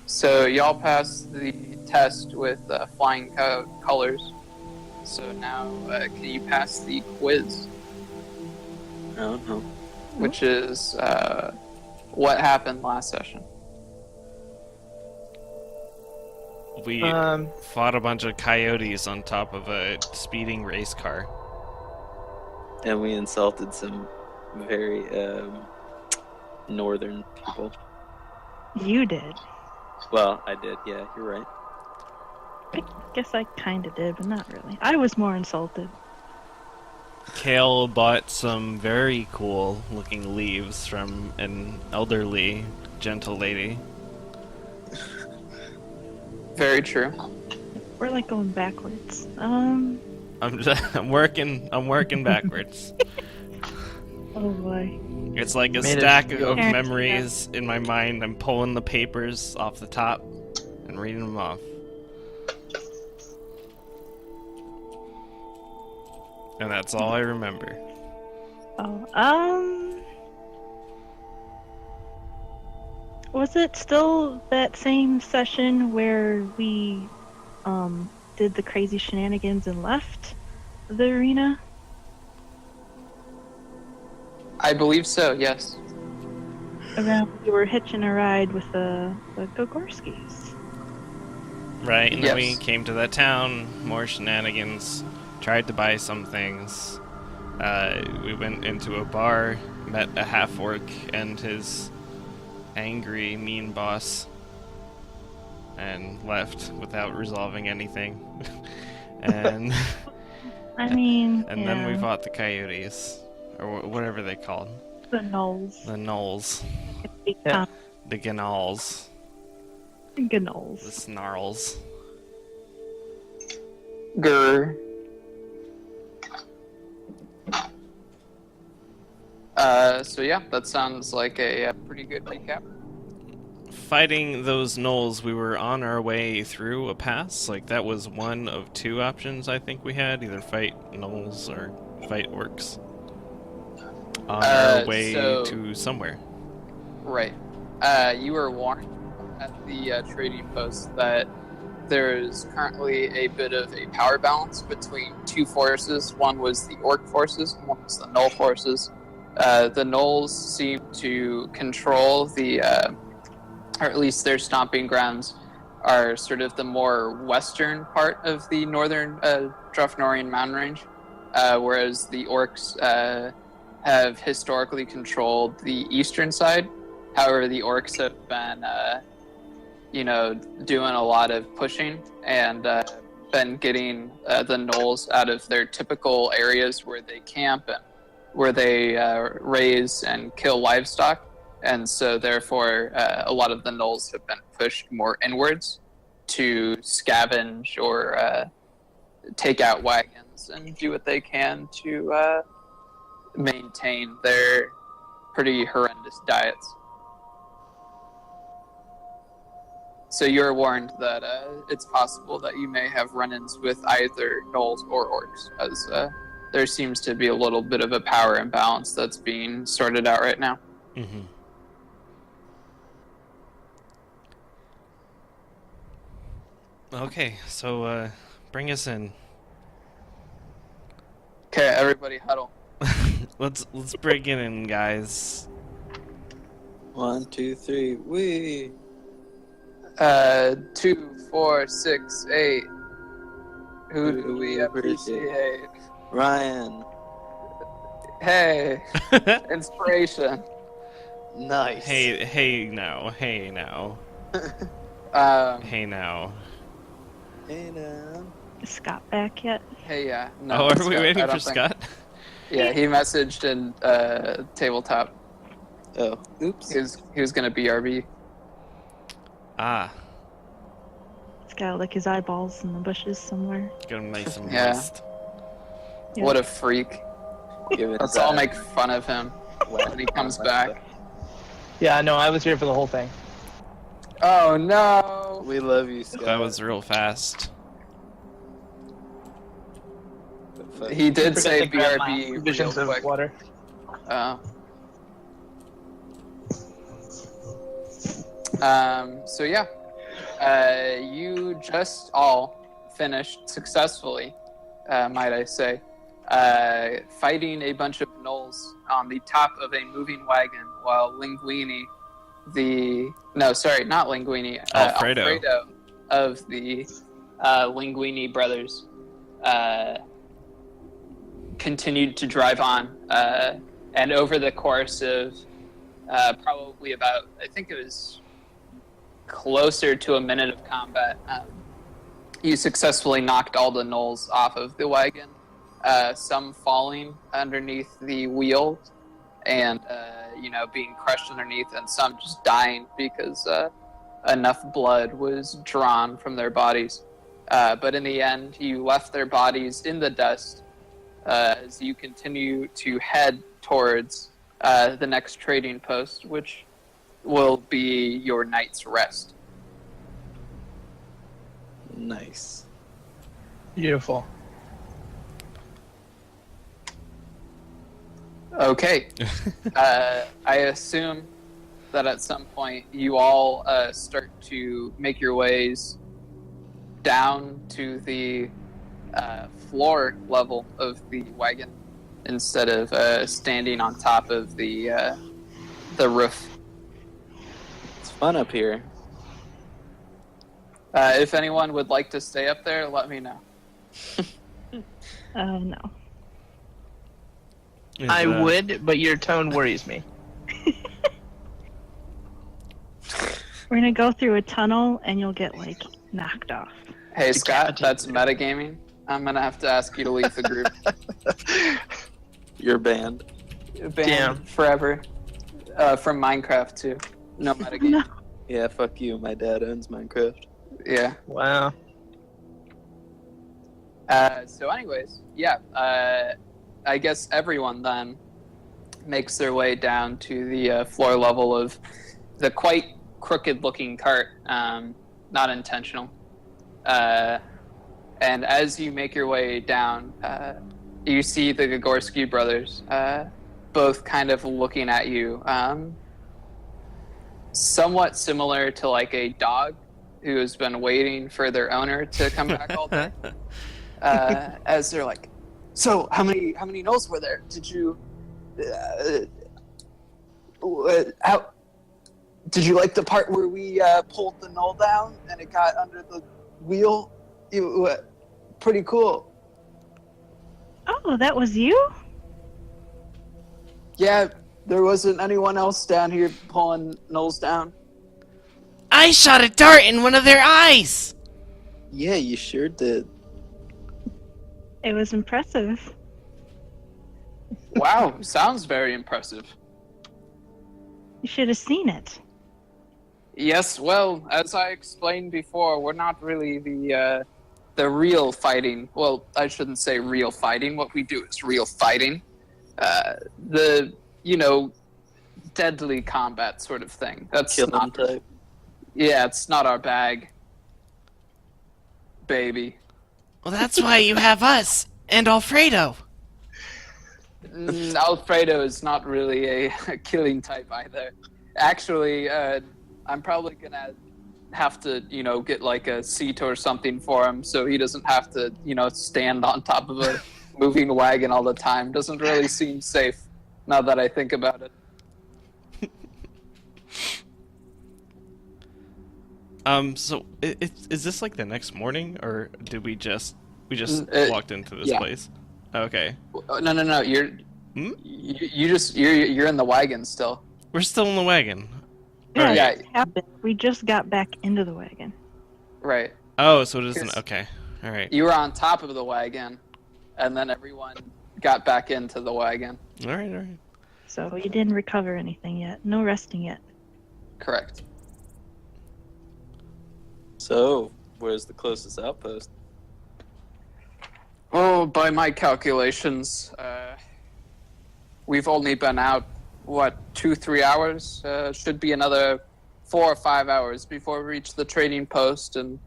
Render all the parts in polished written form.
So y'all passed the test with flying colors. So now, can you pass the quiz, No. which is what happened last session? We fought a bunch of coyotes on top of a speeding race car. And we insulted some very northern people. You did. Well, I did. Yeah, you're right. I guess I kind of did, but not really. I was more insulted. Kale bought some very cool looking leaves from an elderly, gentle lady. Very true. We're like going backwards. I'm working backwards. Oh boy. It's like a Made it stack go. of memories in my mind. I'm pulling the papers off the top and reading them off. And that's all I remember. Oh, was it still that same session where we, did the crazy shenanigans and left the arena? I believe so, yes. Around we were hitching a ride with the Gogorskis. Right, and then we Yes. came to that town, more shenanigans, tried to buy some things. We went into a bar, met a half-orc and his angry, mean boss, and left without resolving anything. and I mean, and then we fought the coyotes, or whatever they called. the gnolls. The gnolls. Yeah. The gnolls. The Gnolls. snarls. Grr. So yeah, that sounds like a pretty good recap. Fighting those gnolls, we were on our way through a pass. Like, that was one of two options I think we had. Either fight gnolls or fight orcs. On our way to somewhere. Right. You were warned at the trading post that there is currently a bit of a power balance between two forces. One was the orc forces, and one was the gnoll forces. The gnolls seem to control the, or at least their stomping grounds are sort of the more western part of the northern Draughnorian mountain range, whereas the orcs have historically controlled the eastern side. However, the orcs have been, doing a lot of pushing and been getting the gnolls out of their typical areas where they camp and where they raise and kill livestock. And so, therefore, a lot of the gnolls have been pushed more inwards to scavenge or take out wagons and do what they can to maintain their pretty horrendous diets. So you're warned that it's possible that you may have run-ins with either gnolls or orcs, as there seems to be a little bit of a power imbalance that's being sorted out right now. Mm-hmm. Okay, so bring us in. Okay, everybody huddle. Let's bring it in, guys. 1, 2, 3, wee. 2, 4, 6, 8. Who do we appreciate? Ryan. Hey, inspiration. Nice. Hey now. Hey Hey now. now. Is Scott back yet? Hey, yeah. No, Oh, are we Scott, waiting I for don't think- Scott? Yeah, he messaged in tabletop. Oh, oops. He was gonna BRB. Ah, He's got like his eyeballs in the bushes somewhere. get him nice and Yeah. moist. Yeah. What a freak. Give it Let's all make fun of him when he comes back. Yeah, no, I was here for the whole thing. Oh no! We love you, Scott. That was real fast. He did Forgot say to grab my BRB real visions of quick. water. So yeah, You just all finished successfully, might I say, fighting a bunch of gnolls on the top of a moving wagon while Linguini, not Linguini, Alfredo of the Linguini brothers, continued to drive on. And over the course of probably about, I think it was closer to a minute of combat, you successfully knocked all the gnolls off of the wagon, some falling underneath the wheels and being crushed underneath, and some just dying because enough blood was drawn from their bodies. But in the end, you left their bodies in the dust as you continue to head towards the next trading post, which will be your night's rest. Nice. Beautiful. Okay. I assume that at some point you all start to make your ways down to the floor level of the wagon instead of standing on top of the roof. It's fun up here. If anyone would like to stay up there, let me know. No. I would, but your tone worries me. We're gonna go through a tunnel and you'll get, like, knocked off. Hey, Scott, that's metagaming. I'm going to have to ask you to leave the group. You're banned. Banned Damn. forever. From Minecraft, too. No metagaming. No. Yeah, fuck you. My dad owns Minecraft. Yeah. Wow. So anyways, yeah. I guess everyone then makes their way down to the floor level of the quite crooked-looking cart. Not intentional. And as you make your way down, you see the Gagorski brothers, both kind of looking at you, somewhat similar to like a dog who has been waiting for their owner to come back all day. As they're like, so how many gnolls were there? Did you how did you like the part where we pulled the gnoll down and it got under the wheel? Pretty cool. Oh, that was you? Yeah, there wasn't anyone else down here pulling gnolls down. I shot a dart in one of their eyes! Yeah, you sure did. It was impressive. Wow, sounds very impressive. You should have seen it. Yes, well, as I explained before, we're not really the real fighting. Well, I shouldn't say real fighting. What we do is real fighting. The deadly combat sort of thing. That's Killing not type. Yeah, it's not our bag, baby. Well, that's why you have us and Alfredo. Alfredo is not really a killing type either. Actually, I'm probably gonna have to, get like a seat or something for him so he doesn't have to, stand on top of a moving wagon all the time. Doesn't really seem safe now that I think about it. So is this like the next morning, or did we just walked into this place? Okay. No. You're you're in the wagon still. We're still in the wagon. Yeah, Yeah. it happened. We just got back into the wagon. Right. Oh, so it isn't. Okay. All right. You were on top of the wagon, and then everyone got back into the wagon. All right. So you didn't recover anything yet. No resting yet. Correct. So, where's the closest outpost? Oh, by my calculations, we've only been out, 2-3 hours? Should be another 4 or 5 hours before we reach the trading post, and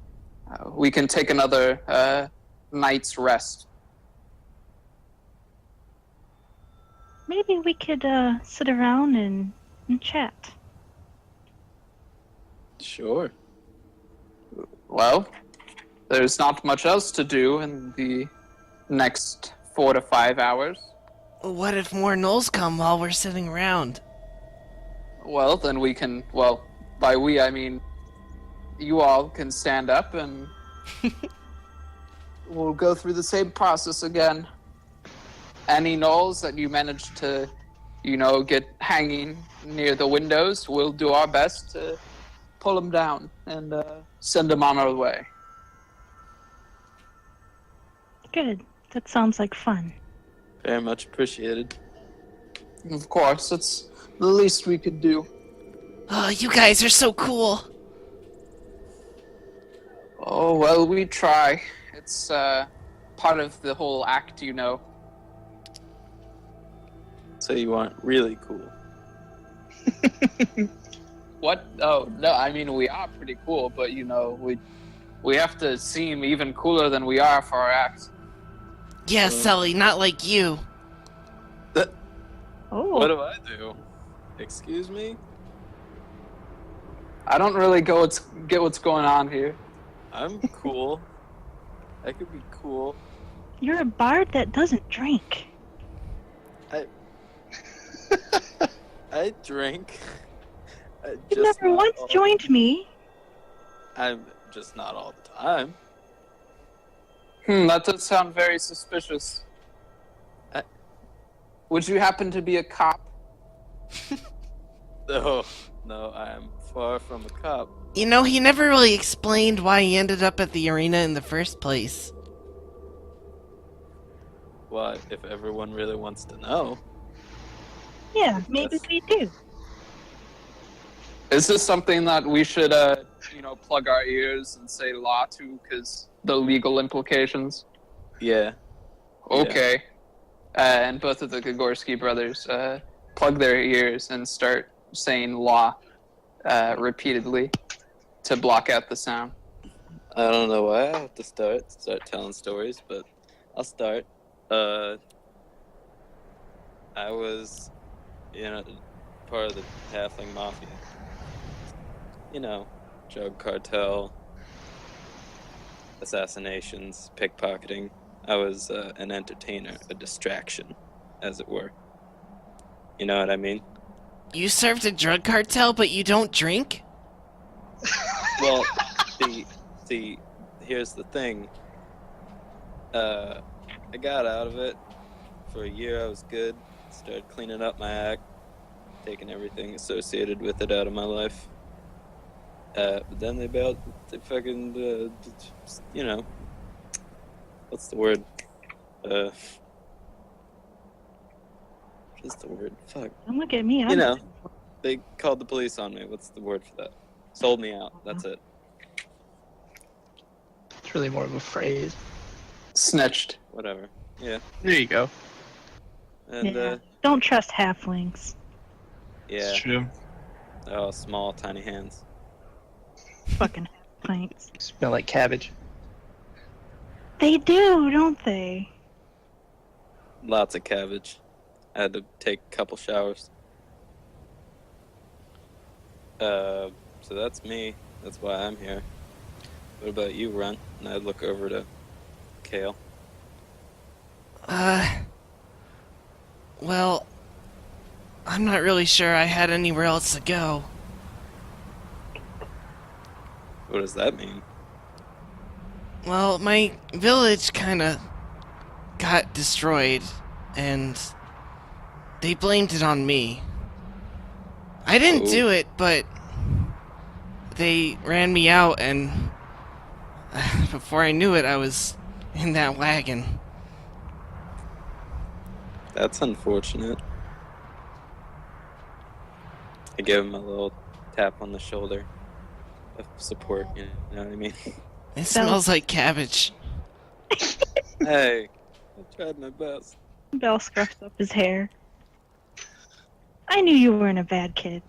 we can take another night's rest. Maybe we could sit around and chat. Sure. Well, there's not much else to do in the next 4 to 5 hours. What if more gnolls come while we're sitting around? Well, then we can, well, by we I mean you all can stand up and we'll go through the same process again. Any gnolls that you manage to, get hanging near the windows, we'll do our best to pull them down and send them on our way. Good. That sounds like fun. Very much appreciated. Of course, it's the least we could do. Oh, you guys are so cool. Oh, well, we try. It's part of the whole act, So you aren't really cool. What? Oh, no, I mean, we are pretty cool, but, we have to seem even cooler than we are for our act. Yeah, Sully, not like you. Oh. What do I do? Excuse me? I don't really get what's going on here. I'm cool. I could be cool. You're a bard that doesn't drink. I drink. You never once joined me. I'm just not all the time. That does sound very suspicious. Would you happen to be a cop? No, I am far from a cop. You know, he never really explained why he ended up at the arena in the first place. Well, if everyone really wants to know. Yeah, maybe we do. Is this something that we should, plug our ears and say law to, because the legal implications? Yeah. Okay. And both of the Gagorski brothers plug their ears and start saying law repeatedly to block out the sound. I don't know why I have to start telling stories, but I'll start. I was, part of the halfling mafia. Drug cartel, assassinations, pickpocketing. I was an entertainer, a distraction, as it were. You know what I mean? You served a drug cartel, but you don't drink? Well, here's the thing. I got out of it. For a year, I was good. Started cleaning up my act, taking everything associated with it out of my life. But then they fucking, what's the word? What's the word? Fuck. Don't look at me. They called the police on me. What's the word for that? Sold me out. That's it. It's really more of a phrase. Snitched. Whatever. Yeah. There you go. And, Yeah. Don't trust halflings. yeah. It's true. Oh, small, tiny hands. Fucking halflings. Smell like cabbage. They do, don't they? Lots of cabbage. I had to take a couple showers. So that's me. That's why I'm here. What about you, Runt? And I'd look over to Kale. Well, I'm not really sure I had anywhere else to go. What does that mean? Well, my village kinda got destroyed, and they blamed it on me. I didn't Oh. do it, but they ran me out, and before I knew it, I was in that wagon. That's unfortunate. I give him a little tap on the shoulder of support, you know what I mean? It smells like cabbage. Hey, I tried my best. Bell scruffs up his hair. I knew you weren't a bad kid.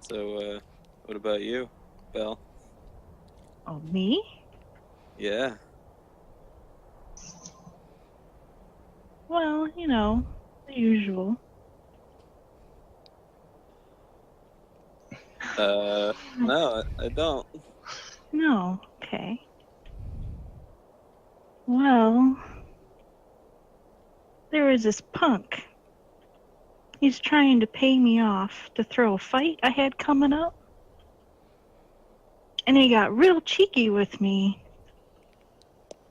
So, what about you, Belle? Oh, me? Yeah. Well, the usual. No, I don't. No. Okay. Well, there was this punk. He's trying to pay me off to throw a fight I had coming up. And he got real cheeky with me.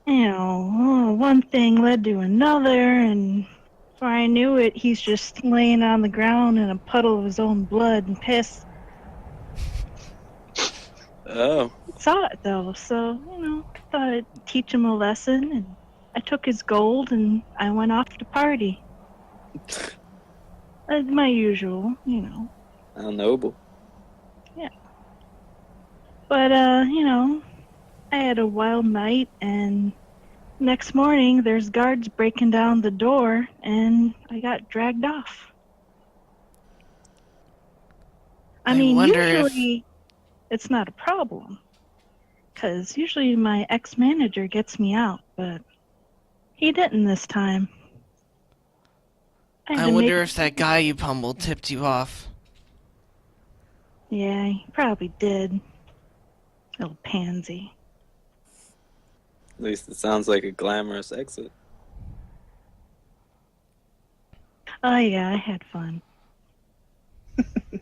You know, one thing led to another, and before I knew it, he's just laying on the ground in a puddle of his own blood and piss. Oh. I saw it though, so, you know, I thought I'd teach him a lesson, and I took his gold and I went off to party. My usual, you know. How noble. But, you know, I had a wild night, and next morning there's guards breaking down the door, and I got dragged off. I mean, wonder usually it's not a problem, because usually my ex-manager gets me out, but he didn't this time. I wonder if that guy you pummeled tipped you off. Yeah, he probably did. Little pansy. At least it sounds like a glamorous exit. Oh yeah, I had fun. The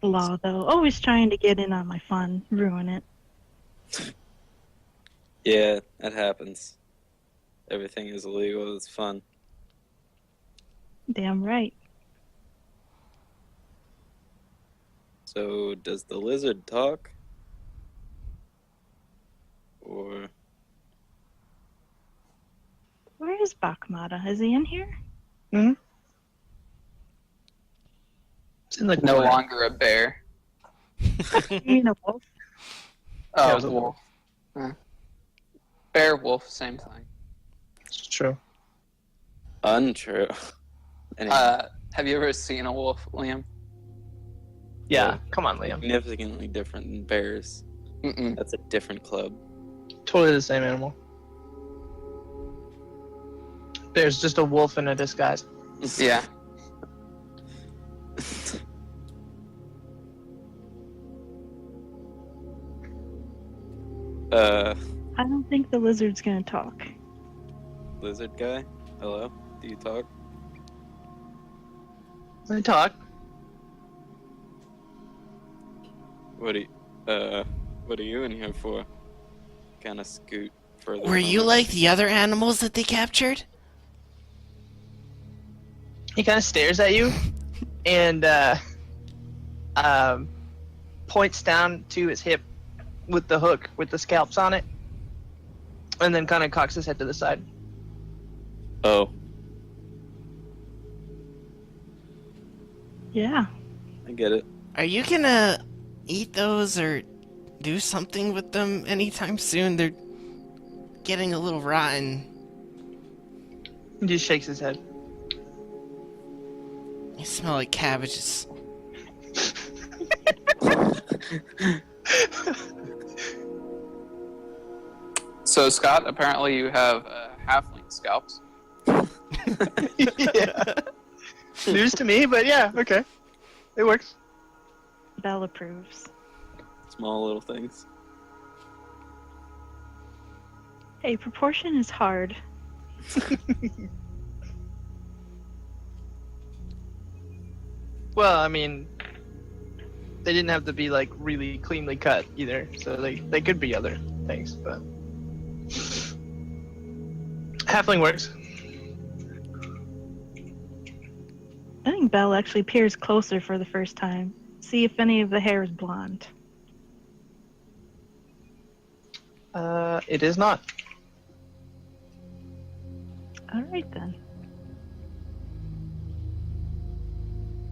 law, though, always trying to get in on my fun, ruin it. Yeah, that happens. Everything is illegal, it's fun. Damn right. So, does the lizard talk? Or... Where is Bakmata? Is he in here? Hmm? It's in the No corner. longer a bear. You mean a wolf? Oh, it was a wolf. Bear, wolf, same thing. It's true. Untrue. Anyway, Have you ever seen a wolf, Liam? Yeah, come on, Liam. significantly different than bears. Mm-mm. That's a different club. Totally the same animal. There's just a wolf in a disguise. Yeah. I don't think the lizard's gonna talk. Lizard guy? Hello? Do you talk? They talk. What are you in here for? Kind of scoot further. Were from you it. like the other animals that they captured? He kind of stares at you and points down to his hip with the hook with the scalps on it, and then kind of cocks his head to the side. Oh, Yeah. I get it. Are you gonna eat those or do something with them anytime soon? They're getting a little rotten. He just shakes his head. They smell like cabbages. So, Scott, apparently you have halfling scalps. Yeah. News to me, but yeah, okay. It works. Belle approves. Small little things. Hey, proportion is hard. Well, I mean, they didn't have to be like really cleanly cut either, so they could be other things, but halfling works. I think Belle actually peers closer for the first time. See if any of the hair is blonde. It is not. Alright then.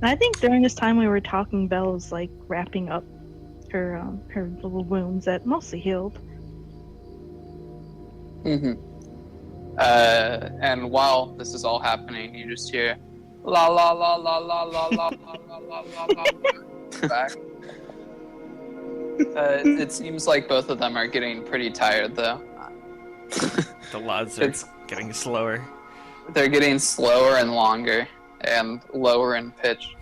I think during this time we were talking, Belle was like wrapping up her little wounds that mostly healed. Mm-hmm. And while this is all happening, you just hear la la la la la la la la la la la la back. It seems like both of them are getting pretty tired, though. The laws are It's getting slower. they're getting slower and longer and lower in pitch.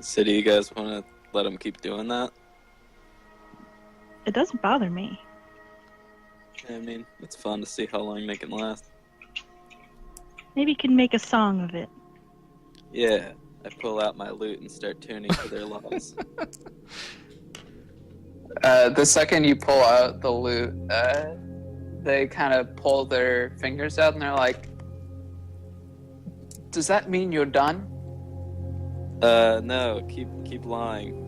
So do you guys want to let him keep doing that? It doesn't bother me. I mean, it's fun to see how long they can last. Maybe you can make a song of it. Yeah, I pull out my lute and start tuning to their laws. The second you pull out the lute, they kind of pull their fingers out and they're like, "Does that mean you're done?" No, keep lying.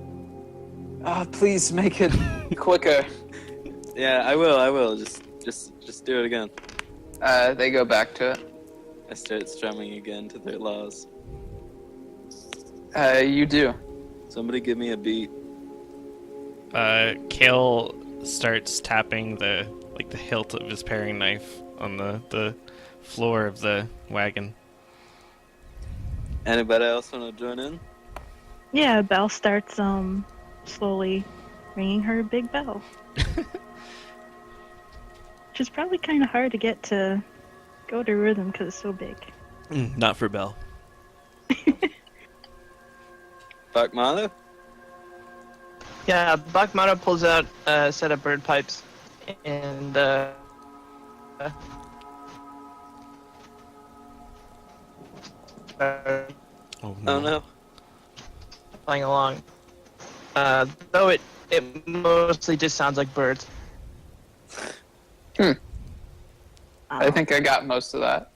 Please make it quicker. Yeah, I will. Just do it again. They go back to it. I start strumming again to their laws. You do. Somebody give me a beat. Kale starts tapping the hilt of his paring knife on the floor of the wagon. Anybody else want to join in? Yeah, Belle starts slowly ringing her big bell. Which is probably kind of hard to get to go to rhythm because it's so big. Not for Belle. Bakmano? Yeah, Bakmano pulls out a set of bird pipes and Oh Oh no. playing along. Though it mostly just sounds like birds. I think I got most of that.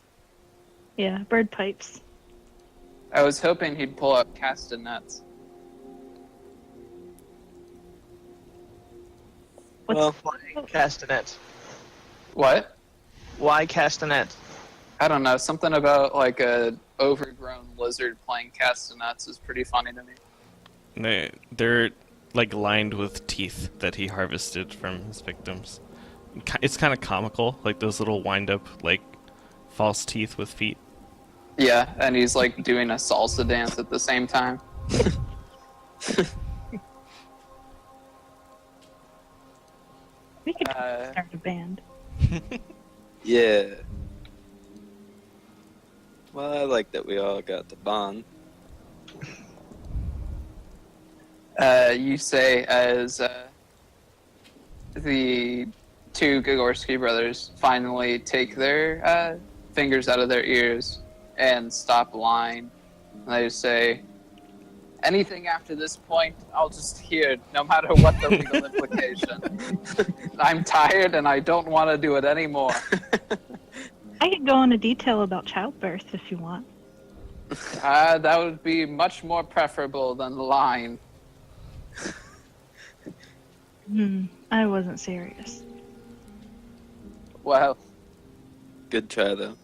Yeah, bird pipes. I was hoping he'd pull out castanets. Why castanets? What? Why castanets? I don't know. Something about like a overgrown lizard playing castanets is pretty funny to me. They're like lined with teeth that he harvested from his victims. It's kind of comical, like those little wind-up, like false teeth with feet. Yeah, and he's like doing a salsa dance at the same time. We could start a band. Yeah. Well, I like that we all got to bond. You say as the two Gagorski brothers finally take their fingers out of their ears and stop lying. And they say, anything after this point, I'll just hear, no matter what the legal implication. I'm tired and I don't want to do it anymore. I could go into detail about childbirth if you want. That would be much more preferable than lying. I wasn't serious. Well, Good try, though.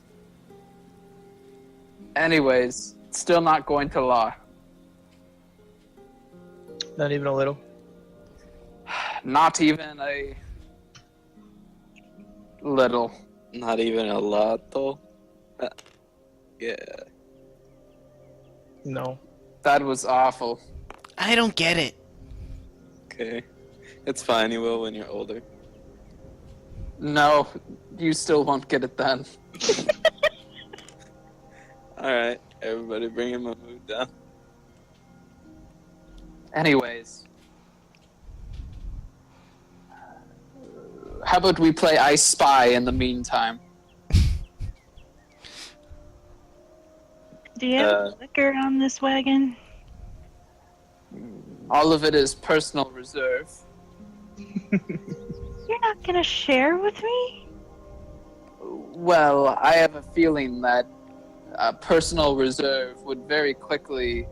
anyways, still not going to lie. Not even a little. Not even a little. Not even a lot, though. Yeah. No. That was awful. I don't get it. Okay. It's fine, you will when you're older. No, you still won't get it then. Alright, everybody bring him a mood down. Anyways. How about we play I Spy in the meantime? Do you have liquor on this wagon? All of it is personal reserve. You're not gonna share with me? Well, I have a feeling that personal reserve would very quickly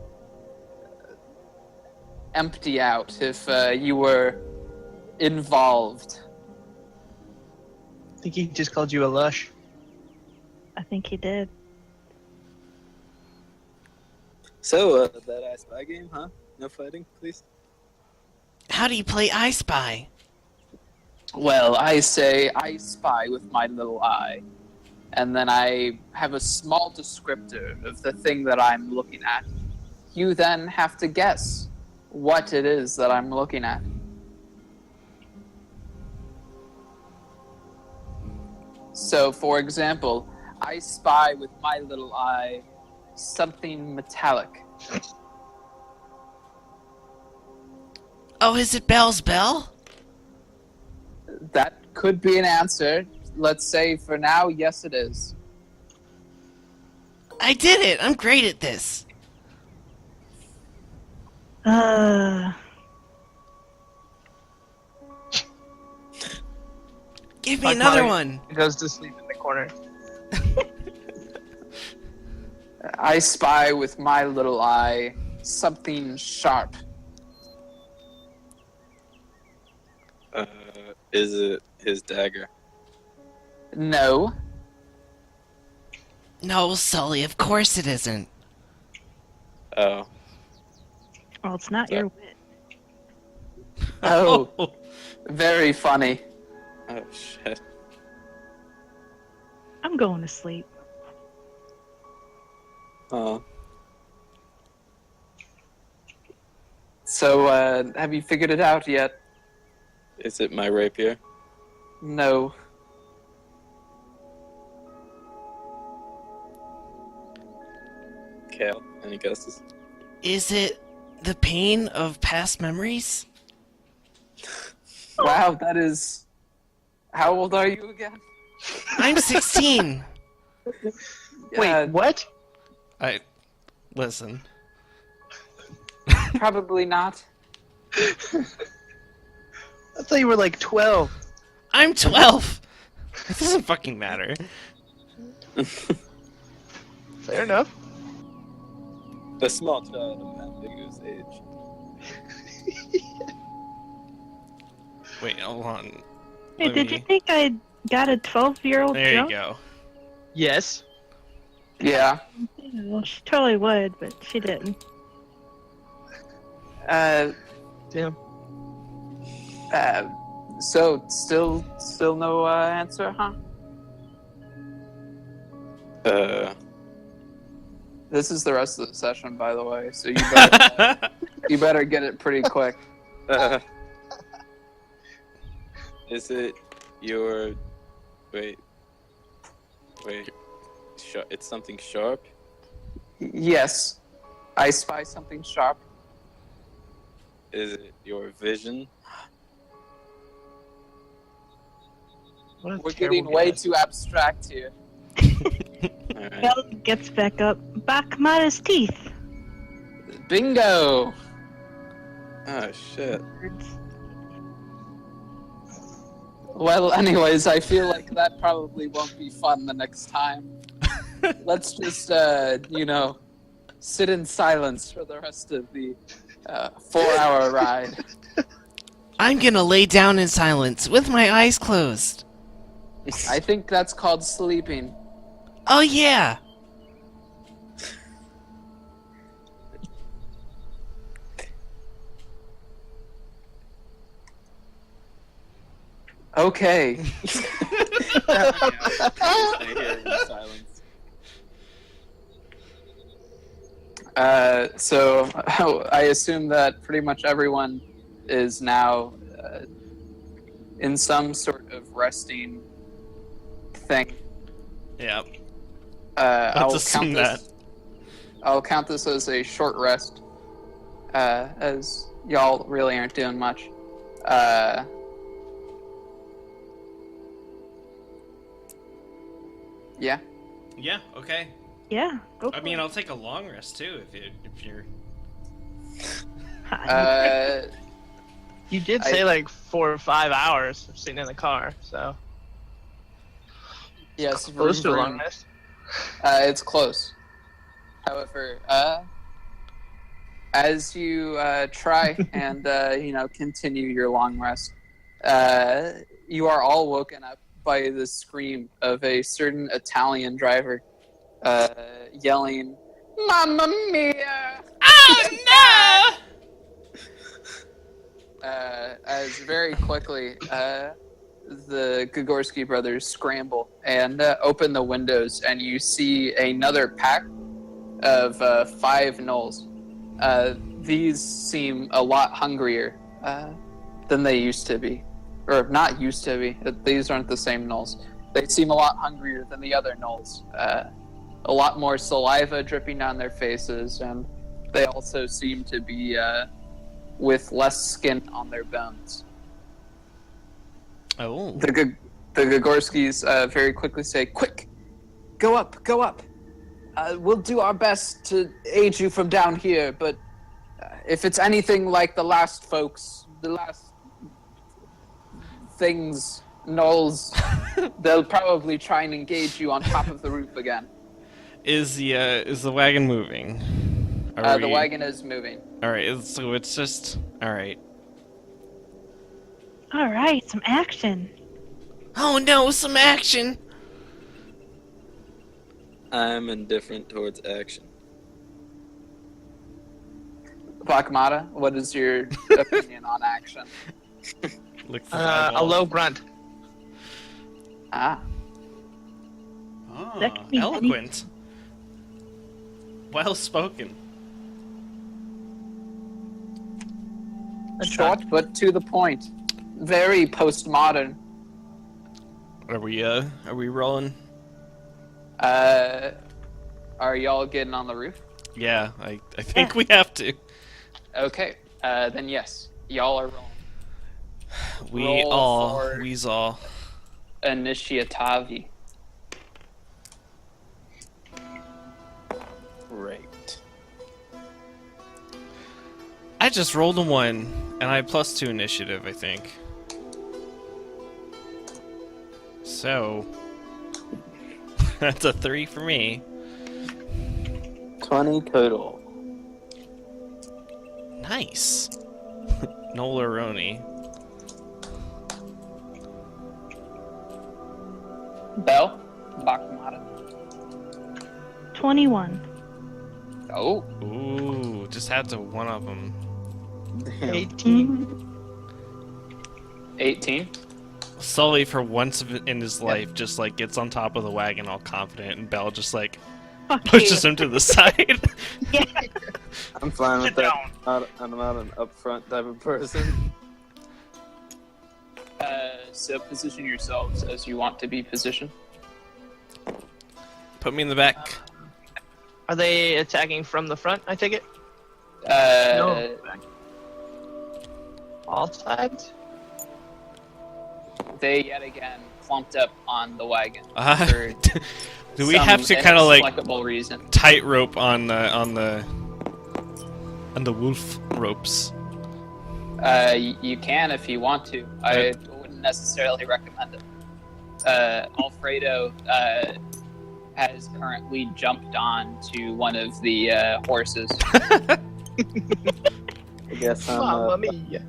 empty out if you were involved. I think he just called you a lush. I think he did. So, that I Spy game, huh? No fighting, please? How do you play I Spy? Well, I say I spy with my little eye, and then I have a small descriptor of the thing that I'm looking at. You then have to guess what it is that I'm looking at. So, for example, I spy with my little eye something metallic Oh, is it Bell's bell? That could be an answer. Let's say for now, yes, it is. I did it! I'm great at this. Give me another one. Goes to sleep in the corner. I spy with my little eye something sharp. Is it his dagger? No. No, Sully, of course it isn't. Oh. Well, it's not your wit. Oh. Very funny. Oh, shit. I'm going to sleep. Oh. So, have you figured it out yet? Is it my rapier? No. Kale, any guesses? Is it the pain of past memories? Wow, that is... How old are you again? I'm 16. Wait, what? Listen. Probably not. I thought you were like 12. I'm 12. It doesn't fucking matter. Fair enough. A small child of ambiguous age. Wait, hold on. Hey, Let did me- you think I got a 12-year-old There you drunk? go. Yes. Yeah. Yeah, well, she totally would, but she didn't. Damn. So still no answer, huh? This is the rest of the session, by the way, so you better get it pretty quick. Is it your... Wait. It's something sharp? Yes, I spy something sharp. Is it your vision? What a We're terrible getting way guess. too abstract here. Alright. Bell gets back up. Bakmata's teeth. Bingo! Oh, shit. Well, anyways, I feel like that probably won't be fun the next time. Let's just, sit in silence for the rest of the 4-hour ride. I'm gonna lay down in silence with my eyes closed. I think that's called sleeping. Oh yeah. Okay. I hear in silence. So I assume that pretty much everyone is now in some sort of resting thing. Yep. I'll assume count this. I'll count this as a short rest, as y'all really aren't doing much. Yeah. Yeah. Okay. Yeah, go for I mean, it. I'll take a long rest too if you're. You did I- say like 4 or 5 hours of sitting in the car, so Yes. close to a vroom, long vroom. rest. It's close. However, as you try and continue your long rest, you are all woken up by the scream of a certain Italian driver yelling, "Mamma mia!" Oh As very quickly the Gagorski brothers scramble and open the windows, and you see another pack of 5 gnolls. These seem a lot hungrier than they used to be. Or not used to be. These aren't the same gnolls. They seem a lot hungrier than the other gnolls. A lot more saliva dripping down their faces, and they also seem to be with less skin on their bones. Oh. The Gagorskis very quickly say, "Quick, go up, go up. We'll do our best to aid you from down here, but if it's anything like the last folks, the last things, gnolls, they'll probably try and engage you on top of the roof again." Is the wagon moving? Are The we- wagon is moving. All right, so it's just all right. All right, some action. Oh no, some action! I'm indifferent towards action. Bakamata, what is your opinion on action? Look for A eyeballs. low grunt. Ah, That could be Eloquent. Well spoken. short but to the point. Very postmodern. Are we rolling? Are y'all getting on the roof? Yeah, I think we have to. Okay, then yes, y'all are rolling. We Roll all, for- we's all. Initiatavi. Right. I just rolled a 1, and I had +2 initiative, I think. So that's a 3 for me. 20 total. Nice. Nolaroni. Bell? Bakamata. 21. Oh, Ooh, just had to one of them. Damn. 18. 18. Sully, for once in his life, just like gets on top of the wagon all confident, and Belle just like Fuck pushes you. him to the side. Yeah. I'm fine with Sit that. down. I'm not an upfront type of person. So position yourselves as you want to be positioned. Put me in the back. Are they attacking from the front, I take it? No. All sides? They yet again clumped up on the wagon. Uh, for Do we some have to kind of like inexplicable reason? tightrope on the wolf ropes? You can if you want to. I wouldn't necessarily recommend it. Alfredo has currently jumped on to one of the horses. I guess I'm Mamma mia.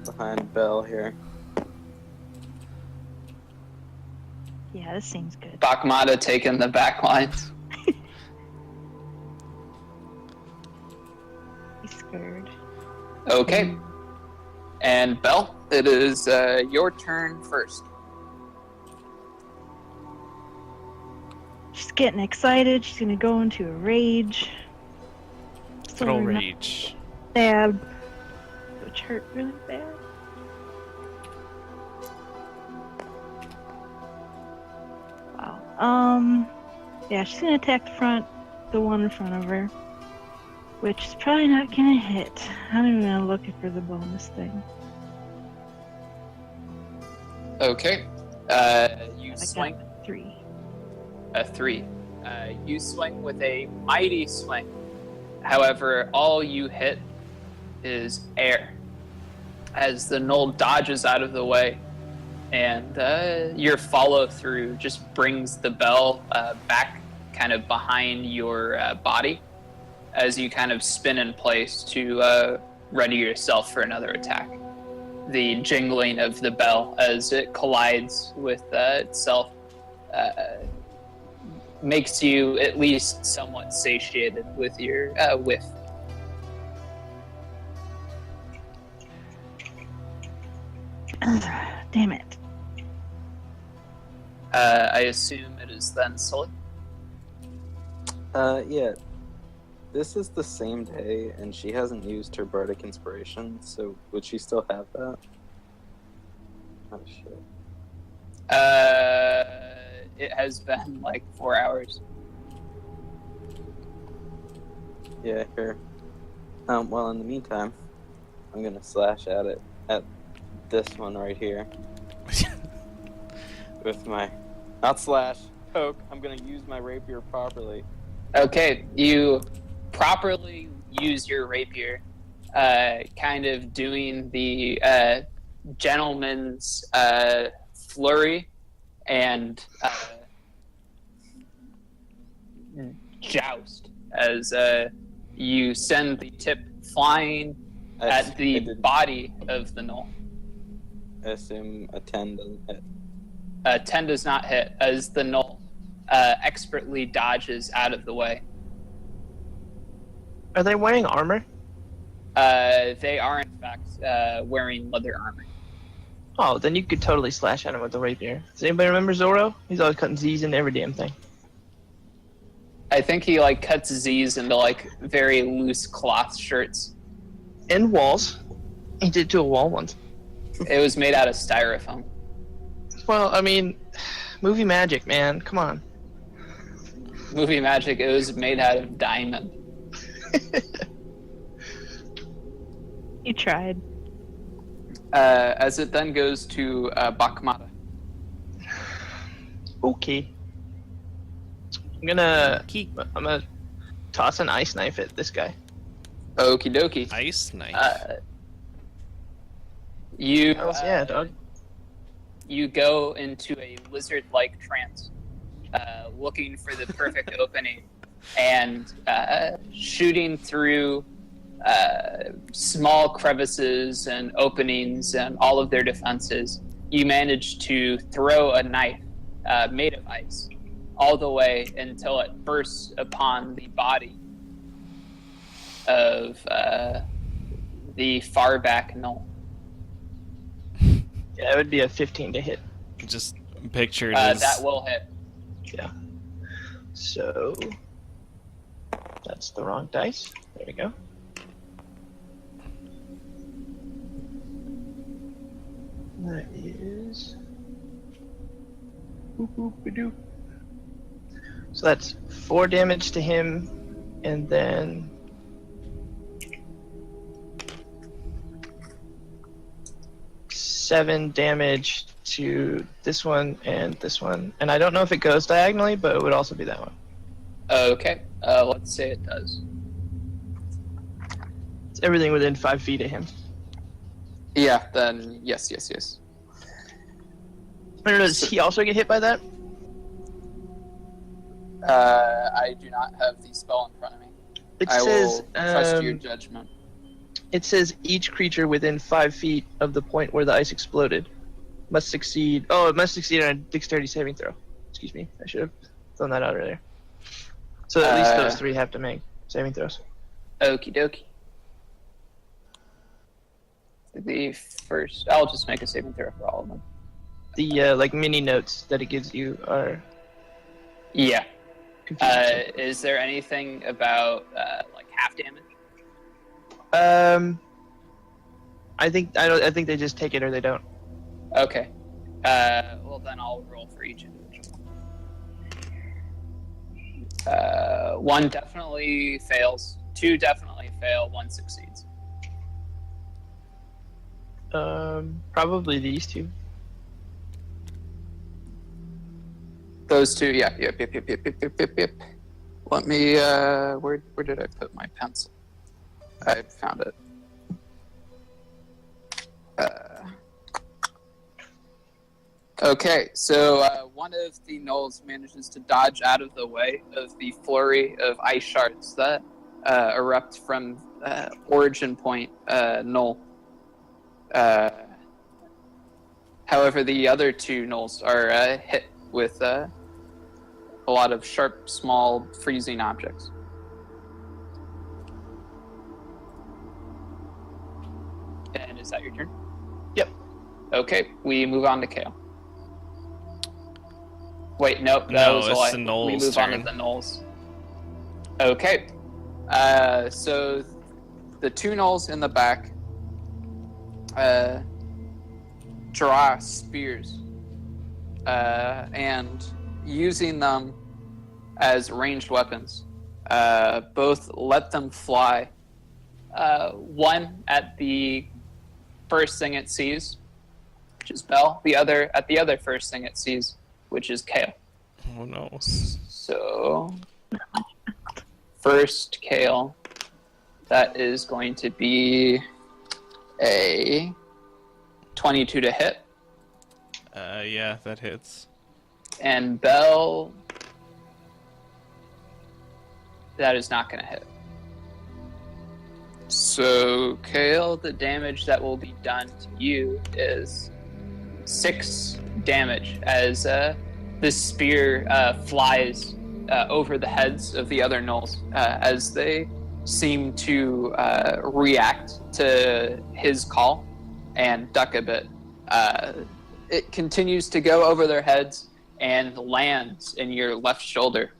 behind Belle here. Yeah, this seems good. Bakamata taking the back lines. He's scared. Okay. And Belle, it is your turn first. She's getting excited. She's gonna go into a rage. Good old Sword, rage. Stab. Which hurt really bad. Wow. Yeah, she's gonna attack the front, the one in front of her. Which is probably not gonna hit. I'm even gonna look for the bonus thing. Okay. You I swing got 3. a 3. You swing with a mighty swing. However, all you hit is air. As the gnoll dodges out of the way, and your follow through just brings the bell back kind of behind your body as you kind of spin in place to ready yourself for another attack. The jingling of the bell as it collides with itself makes you at least somewhat satiated with your whiff. Damn it. I assume it is then Sully. Yeah. This is the same day, and she hasn't used her bardic inspiration, so would she still have that? Oh, shit. It has been like 4 hours. Yeah, here. Well, in the meantime, I'm gonna slash at it at this one right here with my not slash poke. I'm gonna use my rapier properly. Okay, you properly use your rapier, kind of doing the gentleman's flurry and joust as you send the tip flying at the body of the gnoll. I assume a 10 doesn't hit. 10 does not hit as the gnoll expertly dodges out of the way. Are they wearing armor? They are, in fact, wearing leather armor. Oh, then you could totally slash at him with the rapier. Does anybody remember Zoro? He's always cutting Z's into every damn thing. I think he cuts Z's into very loose cloth shirts. And walls. He did to a wall once. It was made out of styrofoam. Well, I mean, movie magic, man. Come on. Movie magic. It was made out of diamond. You tried. As it then goes to Bakhmata. Okay. I'm gonna toss an ice knife at this guy. Okie dokie. Ice knife. You Yeah, dog. you go into a lizard-like trance, looking for the perfect opening, and shooting through small crevices and openings and all of their defenses. You manage to throw a knife made of ice all the way until it bursts upon the body of the far back gnoll. Yeah, it would be a 15 to hit. Just pictured as... That will hit. Yeah. So that's the wrong dice. There we go. That is. Boop, boop, ba-doop. So that's 4 damage to him, and then 7 damage to this one and this one. And I don't know if it goes diagonally, but it would also be that one. Okay, let's say it does. It's everything within 5 feet of him. Yeah, then yes. I don't know, does he also get hit by that? I do not have the spell in front of me. It I says will trust your judgment. it says each creature within 5 feet of the point where the ice exploded must succeed. Oh, it must succeed on a dexterity saving throw. Excuse me, I should have thrown that out earlier. So at least those 3 have to make saving throws. Okie dokie. The first, I'll just make a saving throw for all of them. The mini notes that it gives you are Yeah. confusing. Is there anything about half damage? I think they just take it or they don't. Okay. Well, then I'll roll for each individual. 1 definitely fails. 2 definitely fail. 1 succeeds. Probably these 2. Those 2, yeah. Yep. Let me, where did I put my pencil? I found it. Okay, so one of the gnolls manages to dodge out of the way of the flurry of ice shards that erupt from Origin Point gnoll. However, the other 2 gnolls are hit with a lot of sharp, small, freezing objects. And is that your turn? Yep. Okay, we move on to Kale. Wait, nope, that No, was a it's lie. the gnolls' We move turn. on to the gnolls. Okay. So the 2 gnolls in the back draw spears and using them as ranged weapons, both let them fly. One at the first thing it sees, which is Bell. The other at the other first thing it sees, which is Kale. Oh no. So, first Kale, that is going to be a 22 to hit. Yeah, that hits. And Bell, that is not going to hit. So, Kale, the damage that will be done to you is 6 damage as this spear flies over the heads of the other gnolls as they seem to react to his call and duck a bit. It continues to go over their heads and lands in your left shoulder,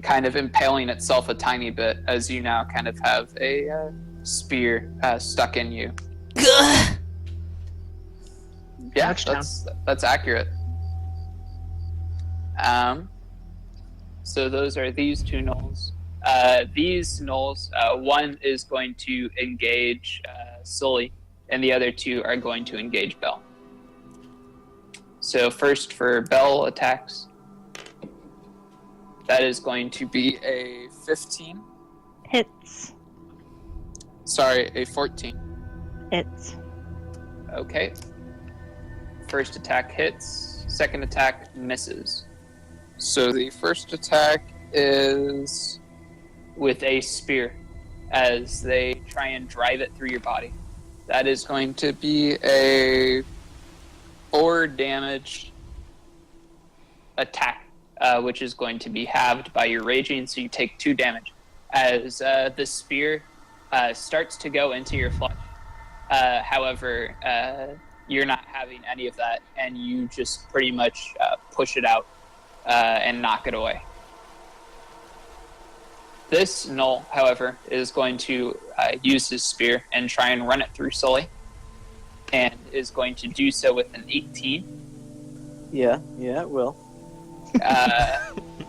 kind of impaling itself a tiny bit as you now kind of have a spear stuck in you. Yeah, that's accurate. So those are these two gnolls. These gnolls, one is going to engage Sully, and the other two are going to engage Bell. So first for Bell attacks, that is going to be a 15. Hits. Sorry, a 14. Hits. Okay. First attack hits, second attack misses. So the first attack is with a spear as they try and drive it through your body. That is going to be a 4 damage attack, which is going to be halved by your raging, so you take 2 damage. As the spear starts to go into your flesh. However, you're not having any of that, and you just pretty much push it out and knock it away. This gnoll, however, is going to use his spear and try and run it through Sully, and is going to do so with an 18. Yeah, it will.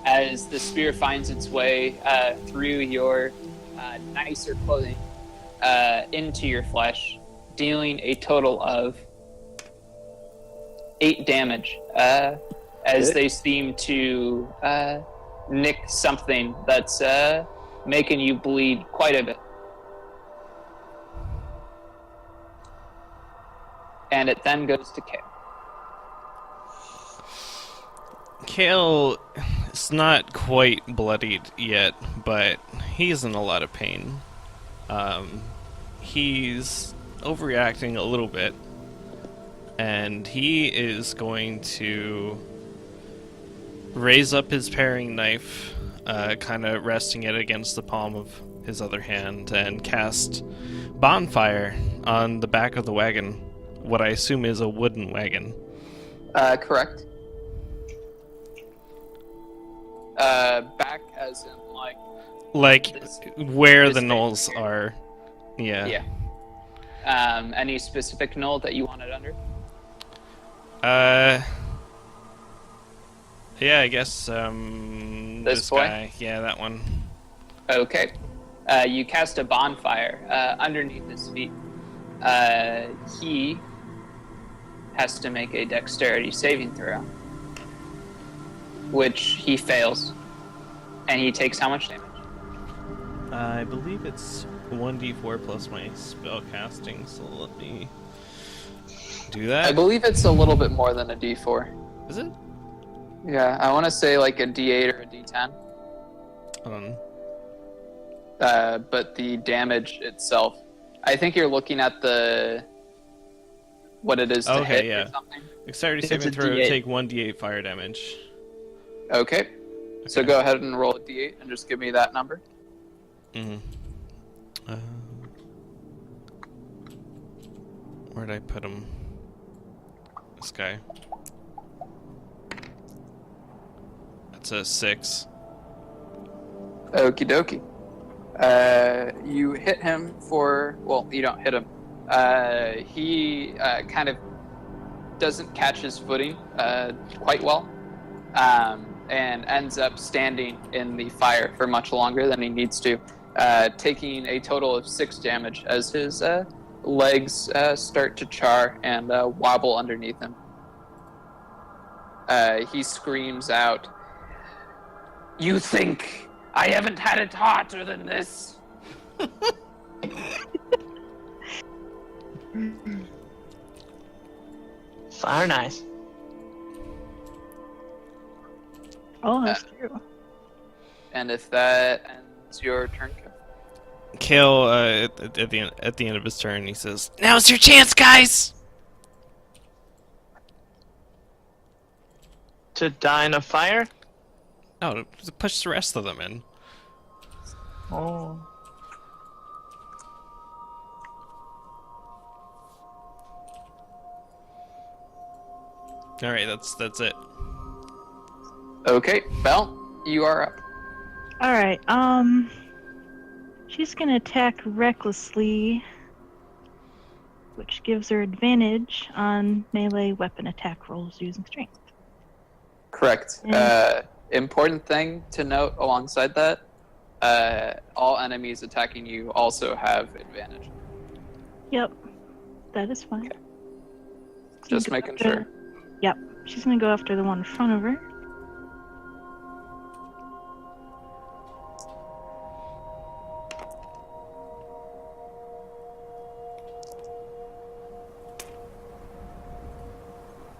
As the spear finds its way through your nicer clothing into your flesh, dealing a total of 8 damage as they seem to nick something that's making you bleed quite a bit. And it then goes to Kale. Kale is not quite bloodied yet, but he's in a lot of pain. He's overreacting a little bit, and he is going to raise up his paring knife, kind of resting it against the palm of his other hand, and cast Bonfire on the back of the wagon, what I assume is a wooden wagon. Correct. Back as in where this the gnolls are. Yeah. Any specific gnoll that you want it under? Yeah, I guess this boy? guy. Yeah, that one. Okay. You cast a bonfire underneath his feet. He has to make a dexterity saving throw, which he fails, and he takes how much damage? I believe it's 1d4 plus my spell casting, so let me do that. I believe it's a little bit more than a d4. Is it? Yeah, I want to say like a d8 or a d10. But the damage itself, I think you're looking at what it is to hit or something. Dexterity saving throw, D8. take 1d8 fire damage. Okay. So go ahead and roll a d8 and just give me that number. Mm-hmm. Where'd I put him? This guy. That's a 6. Okie dokie. You hit him well, you don't hit him. He kind of doesn't catch his footing quite well. and ends up standing in the fire for much longer than he needs to, taking a total of 6 damage as his legs start to char and wobble underneath him. He screams out, "You think I haven't had it harder than this?" Fire nice. Oh, that's true. And if that ends your turn, Kale, at the end of his turn, he says, "Now's your chance, guys!" To die in a fire? No, to push the rest of them in. Oh. Alright, that's it. okay, Belle, you are up. Alright, she's gonna attack recklessly, which gives her advantage on melee weapon attack rolls using strength. Correct. Mm. Important thing to note alongside that, all enemies attacking you also have advantage. Yep, that is fine. Okay. Just making sure. Yep, she's gonna go after the one in front of her.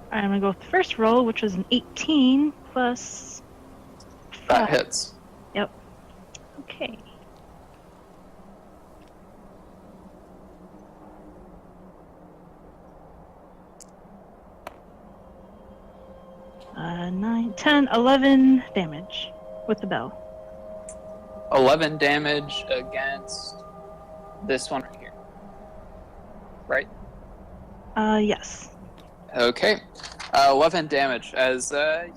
Alright, I'm gonna go with the first roll, which was an 18 plus 5. That hits. Yep. Okay. Nine, 10, 11 damage with the bell. 11 damage against this one right here. Right? Yes. Okay. 11 damage, as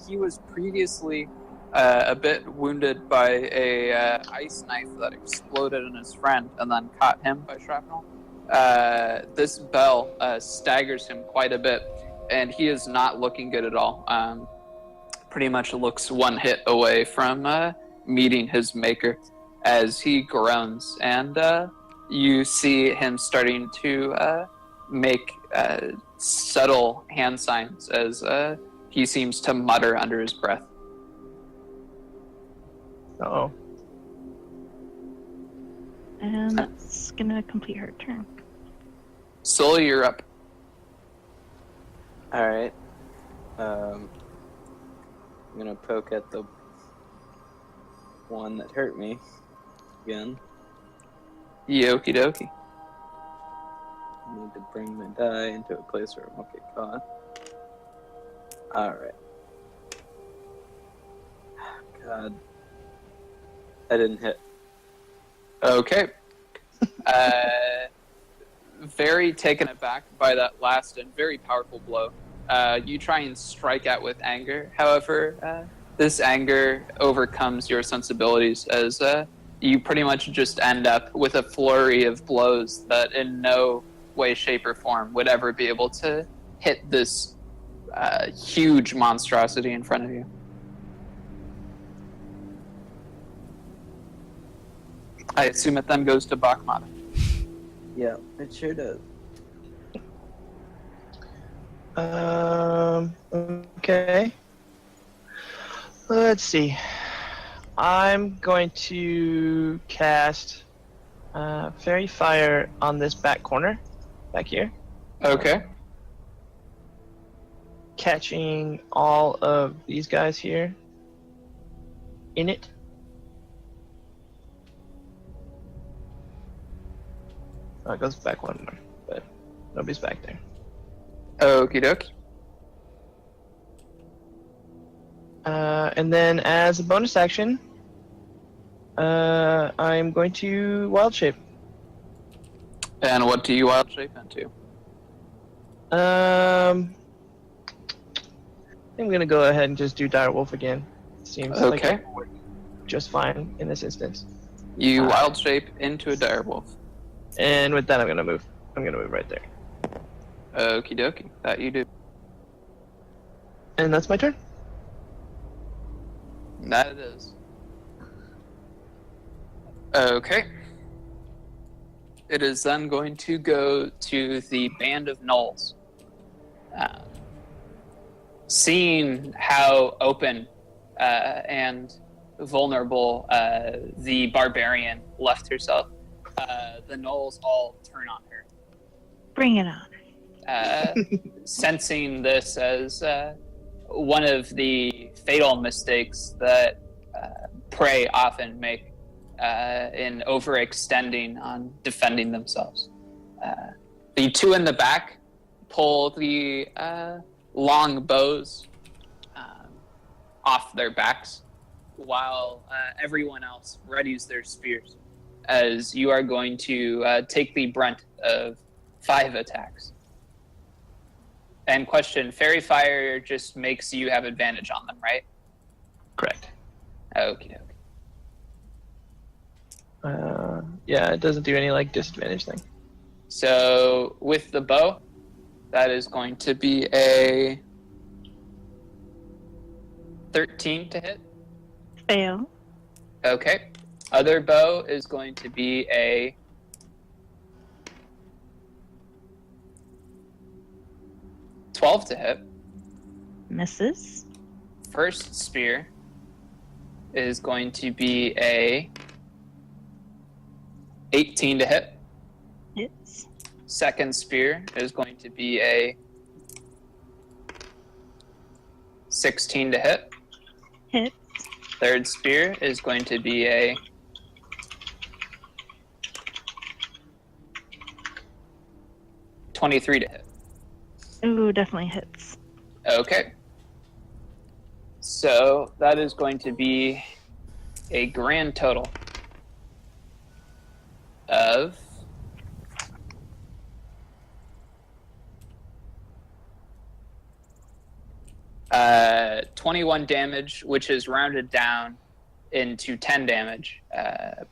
he was previously a bit wounded by a ice knife that exploded in his friend and then caught him by shrapnel. This bell staggers him quite a bit, and he is not looking good at all. Pretty much looks one hit away from meeting his maker as he groans, and you see him starting to make subtle hand signs as he seems to mutter under his breath. Uh-oh. And that's gonna complete her turn. Sully, you're up. Alright. I'm gonna poke at the one that hurt me again. Yokie dokie. I need to bring my die into a place where it won't get caught. Alright. God. I didn't hit. Okay. Very taken aback by that last and very powerful blow. You try and strike out with anger. However, this anger overcomes your sensibilities as you pretty much just end up with a flurry of blows that in no way, shape, or form would ever be able to hit this huge monstrosity in front of you. I assume it then goes to Bakhmata. Yeah, it sure does. Okay. Let's see. I'm going to cast Fairy Fire on this back corner, back here, Okay. catching all of these guys here in it. Oh, it goes back one more, but nobody's back there. Okie dokie. And then as a bonus action, I'm going to Wild Shape. And what do you wild shape into? I'm gonna go ahead and just do Dire Wolf again. Seems like Okay. it will work just fine in this instance. You wild shape into a direwolf. And with that, I'm gonna move. I'm gonna move right there. Okie dokie. That you do. And that's my turn. That it is. Okay. It is then going to go to the Band of Gnolls. Seeing how open and vulnerable the barbarian left herself, the Gnolls all turn on her. Bring it on. Sensing this as one of the fatal mistakes that prey often make in overextending on defending themselves. The two in the back pull the long bows off their backs, while everyone else readies their spears, as you are going to take the brunt of 5 attacks. And question, Fairy Fire just makes you have advantage on them, right? Correct. Okay. Yeah, it doesn't do any like disadvantage thing. So with the bow, that is going to be a 13 to hit. Fail. Okay. Other bow is going to be a 12 to hit. Misses. First spear is going to be a 18 to hit. Hits. Second spear is going to be a 16 to hit. Hits. Third spear is going to be a 23 to hit. Ooh, definitely hits. Okay. So that is going to be a grand total of 21 damage, which is rounded down into 10 damage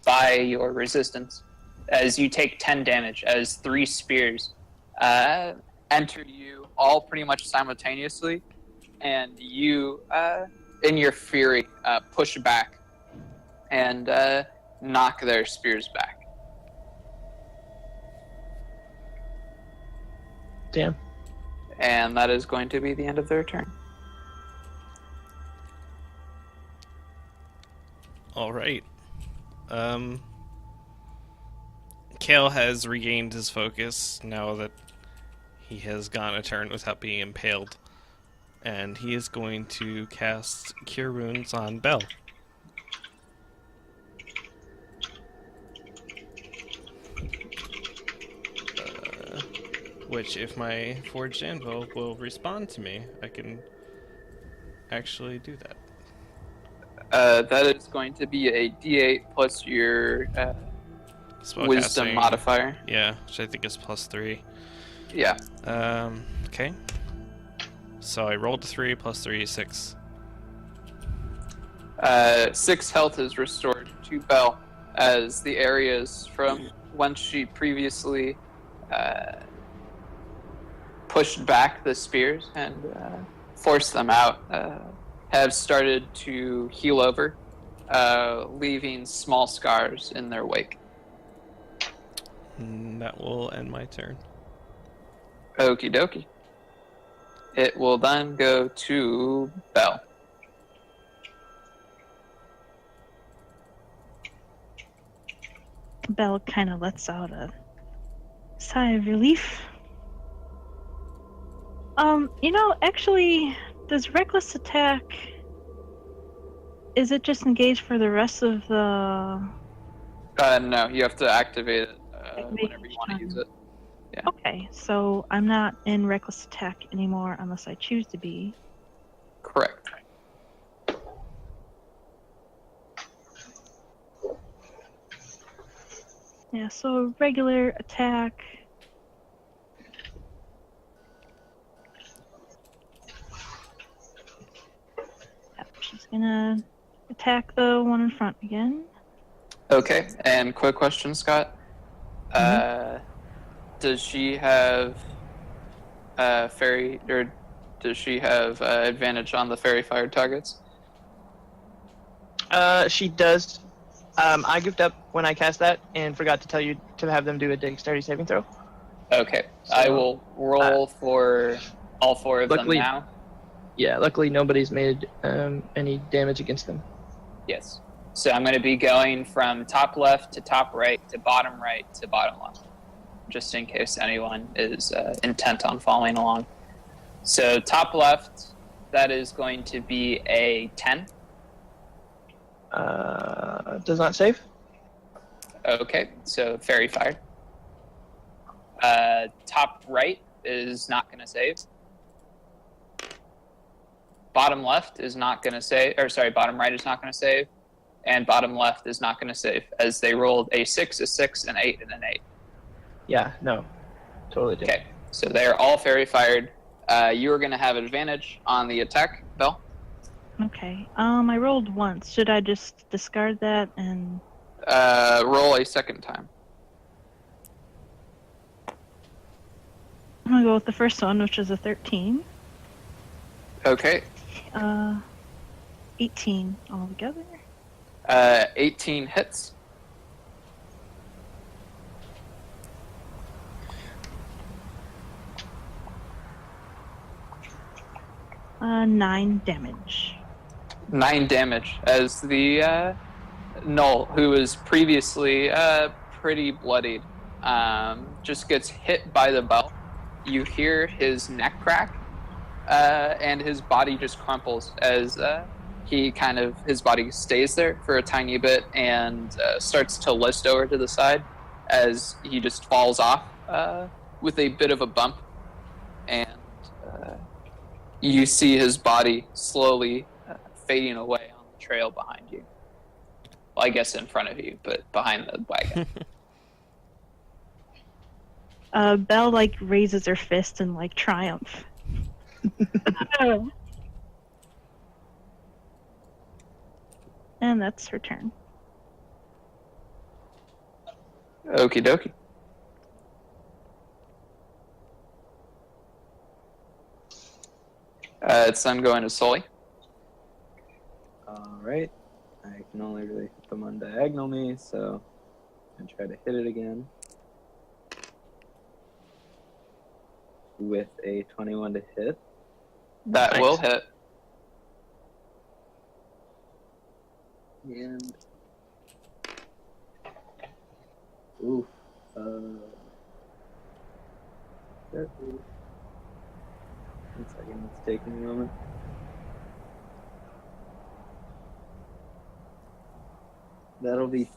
by your resistance, as you take 10 damage as 3 spears enter you all pretty much simultaneously, and you, in your fury, push back and knock their spears back. Damn. And that is going to be the end of their turn. All right. Kale has regained his focus now that he has gone a turn without being impaled. And he is going to cast Cure Wounds on Bell. Which, if my Forged Anvil will respond to me, I can actually do that. That is going to be a D8 plus your wisdom Spellcasting, modifier. Yeah, which I think is +3. Yeah. Okay. So I rolled a 3 plus 3 is 6. 6 health is restored to Belle, as the areas from whence she previously pushed back the spears and forced them out have started to heal over, leaving small scars in their wake. That will end my turn. Okie dokie. It will then go to Belle. Belle kind of lets out a sigh of relief. Actually, does Reckless Attack... Is it just engaged for the rest of the... No, you have to activate it whenever you want to use it. Yeah. Okay, so I'm not in Reckless Attack anymore unless I choose to be. Correct. Yeah, so regular attack. Yep, she's gonna attack the one in front again. Okay, and quick question, Scott. Does she have fairy, or does she have advantage on the fairy fire targets? She does. I goofed up when I cast that and forgot to tell you to have them do a dexterity saving throw. Okay, So, I will roll for all 4 of them luckily- now. Yeah, luckily nobody's made any damage against them. Yes. So I'm going to be going from top left to top right to bottom left, just in case anyone is intent on following along. So top left, that is going to be a 10. Does not save. Okay, so fairy fired. Top right is not going to save. Bottom left is not going to save, or sorry, bottom right is not going to save, and bottom left is not going to save, as they rolled a 6, a 6, an 8, and an 8. Yeah, no, totally did. Okay, so they are all fairy fired. You are going to have advantage on the attack, Belle. Okay. I rolled once. Should I just discard that and... Roll a second time. I'm gonna go with the first one, which is a 13. Okay, 18 altogether. 18 hits. Uh, 9 damage. 9 damage as the Null, who was previously pretty bloodied, just gets hit by the bell. You hear his neck crack, and his body just crumples as his body stays there for a tiny bit and starts to list over to the side as he just falls off with a bit of a bump, and you see his body slowly fading away on the trail behind you. Well, I guess in front of you, but behind the wagon. Belle, raises her fist in, triumph. And that's her turn. Okie dokie. It's then going to Sully. Alright. I can only really hit them on diagonal me, so I'm going to try to hit it again. With a 21 to hit. That Nice. will hit. And oof. That is... One second, it's taking a moment. That'll be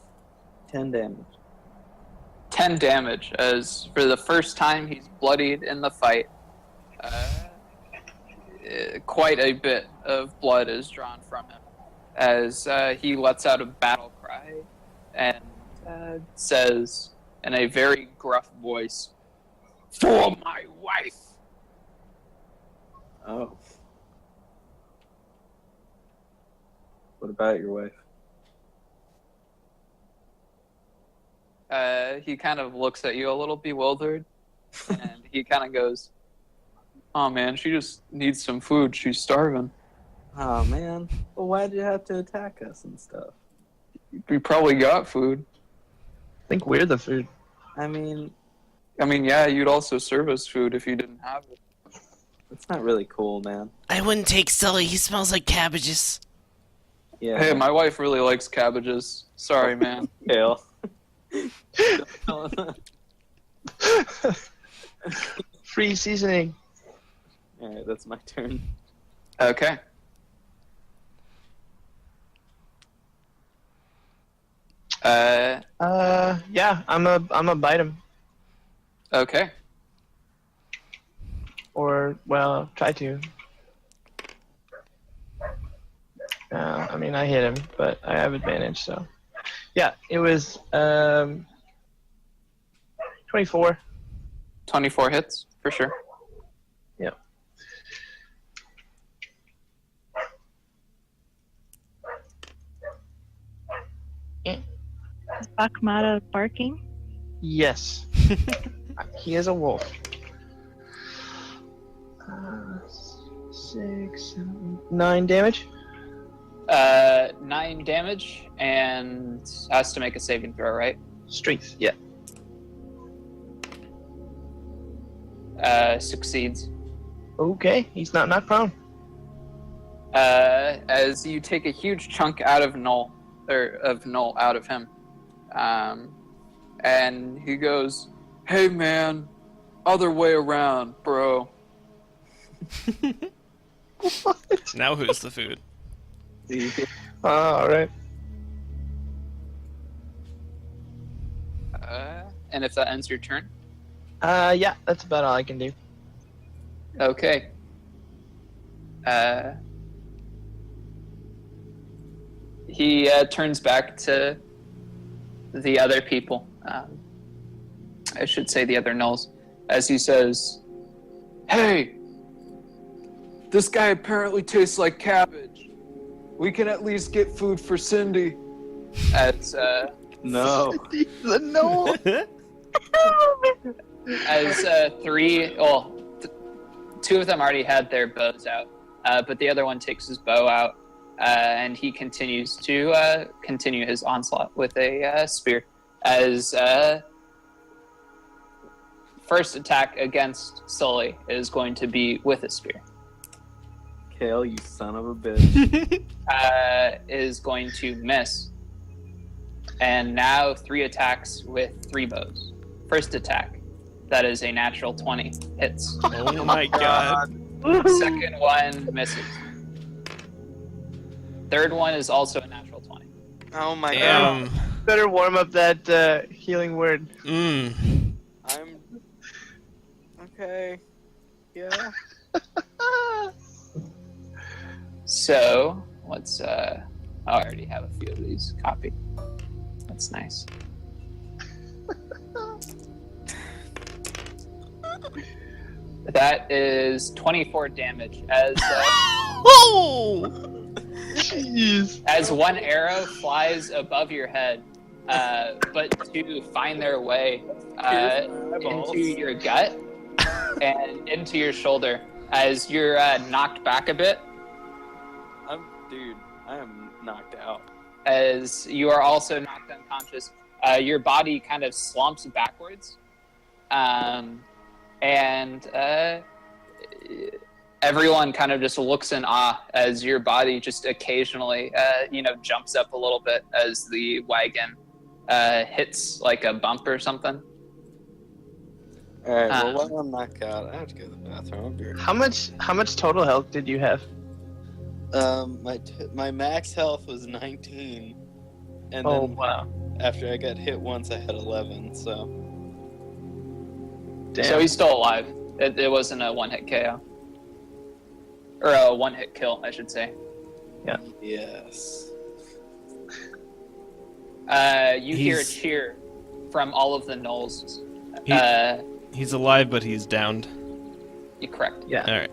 10 damage. 10 damage, as for the first time he's bloodied in the fight. Quite a bit of blood is drawn from him as he lets out a battle cry and says in a very gruff voice, "For my wife!" Oh. What about your wife? He kind of looks at you a little bewildered, and he kind of goes, "Oh man, she just needs some food. She's starving." Oh man. Well, why'd you have to attack us and stuff? We probably got food. I think we're the food. I mean, Yeah, you'd also serve us food if you didn't have it. it's not really cool, man. I wouldn't take Sully. He smells like cabbages. Yeah. Hey, my wife really likes cabbages. Sorry, man. Kale. Free seasoning. Alright, that's my turn. Okay. Yeah, I'm a bite him. Okay. Or, well, try to. I hit him, but I have advantage, so. Yeah, it was 24. 24 hits, for sure. Yep. Is Bakmata barking? Yes. He is a wolf. 6, 7, 9 damage. 9 damage and has to make a saving throw, right? Strength, yeah. Succeeds. Okay, he's not knocked prone. As you take a huge chunk out of Null out of him, and he goes, "Hey man, other way around, bro." Now who's the food? All right. And if that ends your turn, Yeah, that's about all I can do. okay. He turns back to the other people. I should say the other Nulls, as he says, "Hey, this guy apparently tastes like cabbage. We can at least get food for Cindy." As No. No. two of them already had their bows out, but the other one takes his bow out, and he continues to continue his onslaught with a spear. As first attack against Sully is going to be with a spear. Kale, you son of a bitch. Is going to miss. And now 3 attacks with 3 bows. First attack, that is a natural 20, hits. Oh my god. Second one misses. Third one is also a natural 20. Oh my god. Damn. Better warm up that healing word. Mm. I'm... Okay. Yeah. So, let's, I already have a few of these copied. That's nice. That is 24 damage as Oh! Jeez. as one arrow flies above your head, but to find their way into your gut and into your shoulder as you're knocked back a bit. Dude, I am knocked out. As you are also knocked unconscious, your body kind of slumps backwards, and everyone kind of just looks in awe as your body just occasionally, jumps up a little bit as the wagon hits like a bump or something. All right. Well, while I'm knocked out, I have to go to the bathroom. I'll be right How much total health did you have? My max health was 19, and Oh then wow. after I got hit once, I had 11. So Damn. So he's still alive. It wasn't a one-hit KO. Or a one-hit kill, I should say. yes. You hear a cheer from all of the gnolls. He's alive, but he's downed. You're correct. Yeah. All right.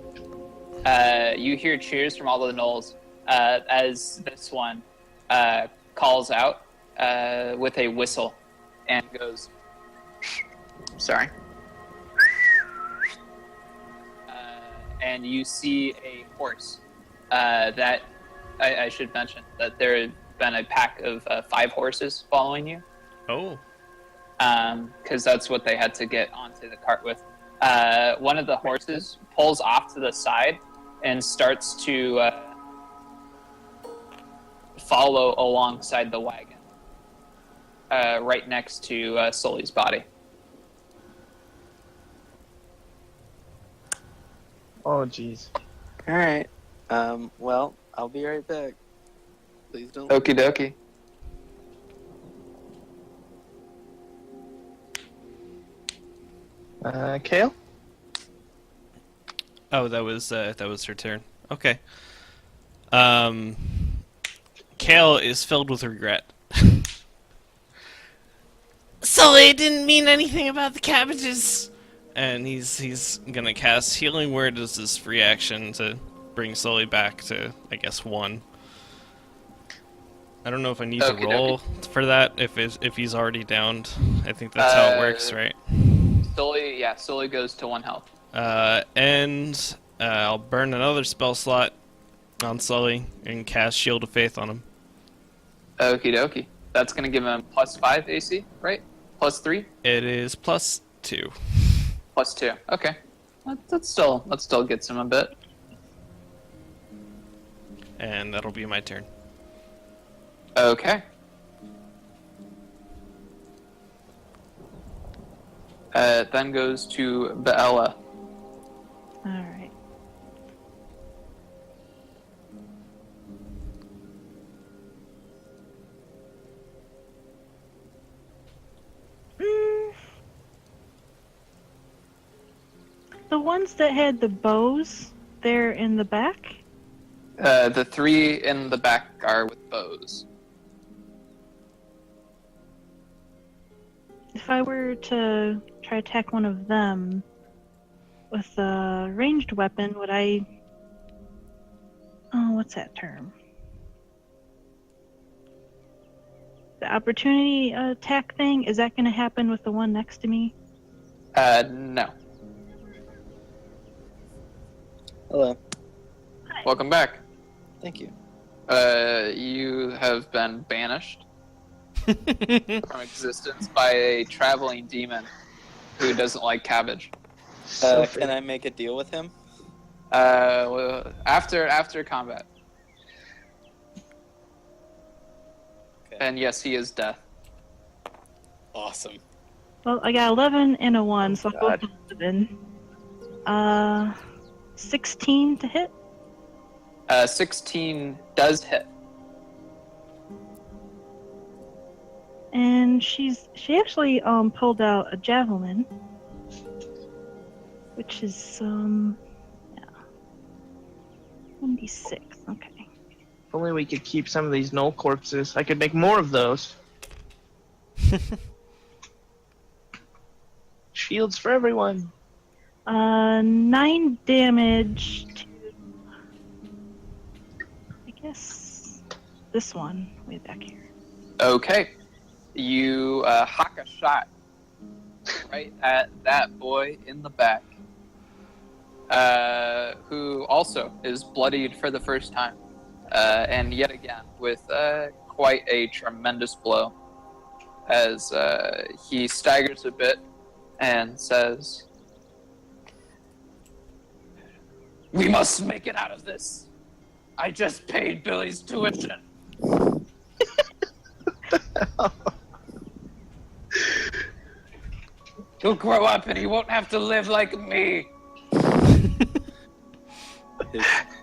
You hear cheers from all of the gnolls as this one calls out with a whistle and goes, sorry. And you see a horse that I should mention that there had been a pack of 5 horses following you. Oh. Because that's what they had to get onto the cart with. One of the horses pulls off to the side and starts to follow alongside the wagon, right next to Sully's body. Oh jeez. All right. Well, I'll be right back. Please don't. Okie dokie. Kale? Oh, that was her turn. Okay. Kale is filled with regret. Sully didn't mean anything about the cabbages. And he's gonna cast Healing Word as his free action to bring Sully back to, I guess, 1. I don't know if I need to roll for that if he's already downed. I think that's how it works, right? Sully goes to 1 health. And I'll burn another spell slot on Sully and cast Shield of Faith on him. Okie dokie. That's gonna give him +5 AC, right? +3? It is +2. +2. Okay. That still gets him a bit. And that'll be my turn. Okay. Then goes to Bella. Alright. The ones that had the bows, they're in the back? The 3 in the back are with bows. If I were to try to attack one of them with a ranged weapon, would I... Oh, what's that term? The opportunity attack thing? Is that going to happen with the one next to me? No. Hello. Welcome back. Thank you. You have been banished from existence by a traveling demon who doesn't like cabbage. Can I make a deal with him? Well, after combat. Okay. And yes, he is death. Awesome. Well, I got 11 and a 1, so I'll God. go with 11. 16 to hit? 16 does hit. And she actually pulled out a javelin, which is yeah, 1d6. Okay. If only we could keep some of these null corpses. I could make more of those. Shields for everyone. 9 damage to, I guess, this one way back here. Okay. You hawk a shot right at that boy in the back, who also is bloodied for the first time, and yet again with quite a tremendous blow, as he staggers a bit and says, "We must make it out of this. I just paid Billy's tuition." He'll grow up and he won't have to live like me.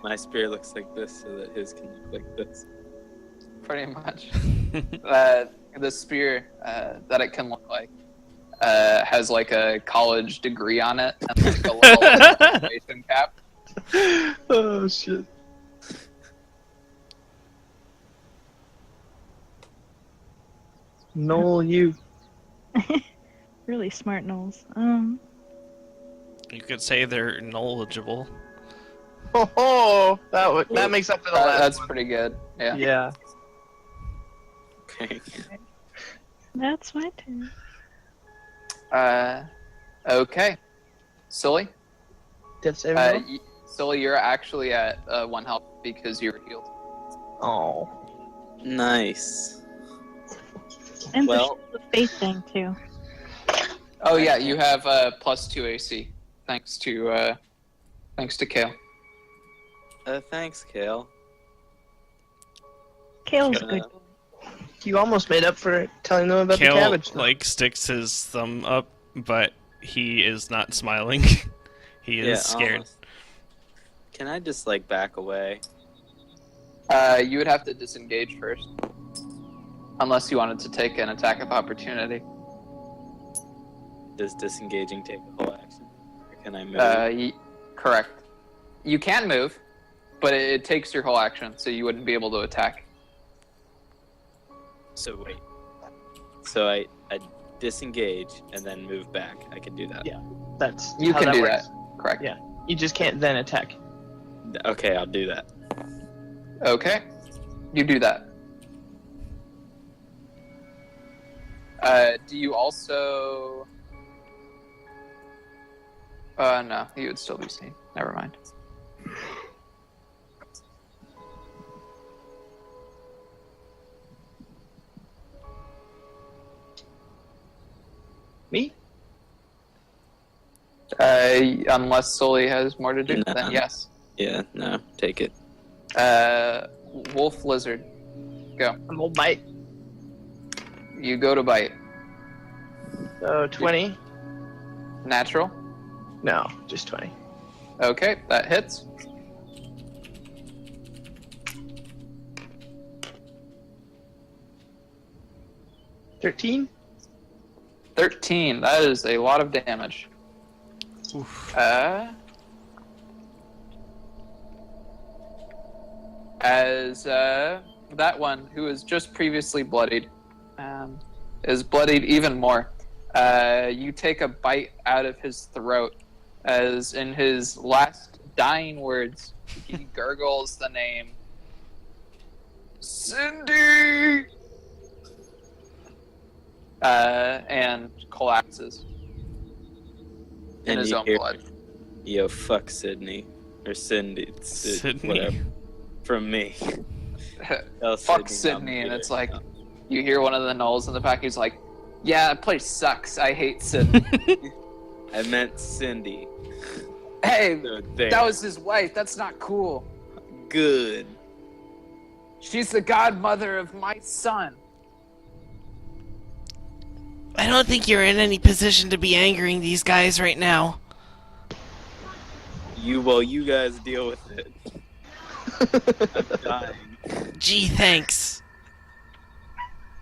My spear looks like this so that his can look like this. Pretty much. The spear that it can look like has like a college degree on it and like a little graduation cap. Oh shit. Noel, you. Really smart Knowles. You could say they're knowledgeable. Oh, that makes up for the last That's one. pretty good. Yeah. Yeah. Okay. That's my turn. Okay. Silly. Death saving throw? Silly, you're actually at 1 health because you're healed. Oh. Nice. And Well- the faith thing, too. Oh yeah, you have +2 AC thanks to Kale. Thanks, Kale. Kale's Uh, good. You almost made up for telling them about Kale the cabbage. though. like sticks his thumb up, but he is not smiling. He is scared. almost. Can I just like back away? You would have to disengage first, unless you wanted to take an attack of opportunity. Does disengaging take a whole action? Or can I move? Correct. You can move, but it takes your whole action, so you wouldn't be able to attack. So wait. So I disengage and then move back. I can do that. Yeah. That's You how can do works. that. Correct. Yeah. You just can't then attack. Okay, I'll do that. Okay. You do that. Do you also... no, you would still be seen. Never mind. Me? Unless Sully has more to do, Nah. then yes. Yeah, no, take it. Wolf Lizard, go. I'm gonna bite. You go to bite. So 20. Natural. No, just 20. Okay, that hits. $13. 13. That is a lot of damage. Oof. As that one who was just previously bloodied is bloodied even more. You take a bite out of his throat as in his last dying words, he gurgles the name Cindy and collapses in And his you own hear, blood. Yo, fuck Sydney. Or Cindy. Sydney. Whatever. From me. Tell Fuck I'm Sydney, and here. it's like you hear one of the gnolls in the back. He's like, "Yeah, that place sucks. I hate Sydney." I meant Cindy. Hey, So there. that was his wife. That's not cool. Good. She's the godmother of my son. I don't think you're in any position to be angering these guys right now. You guys deal with it. I'm dying. Gee, thanks.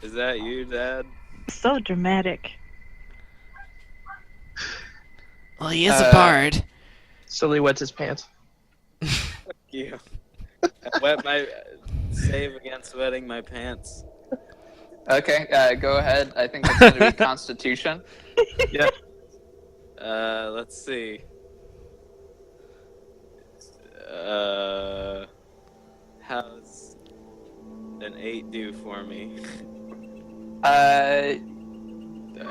Is that you, Dad? So dramatic. Well, he is a bard. Sully wets his pants. You. I wet my save against wetting my pants. Okay, go ahead. I think that's going to be Constitution. Yeah. Let's see. How's an 8 do for me?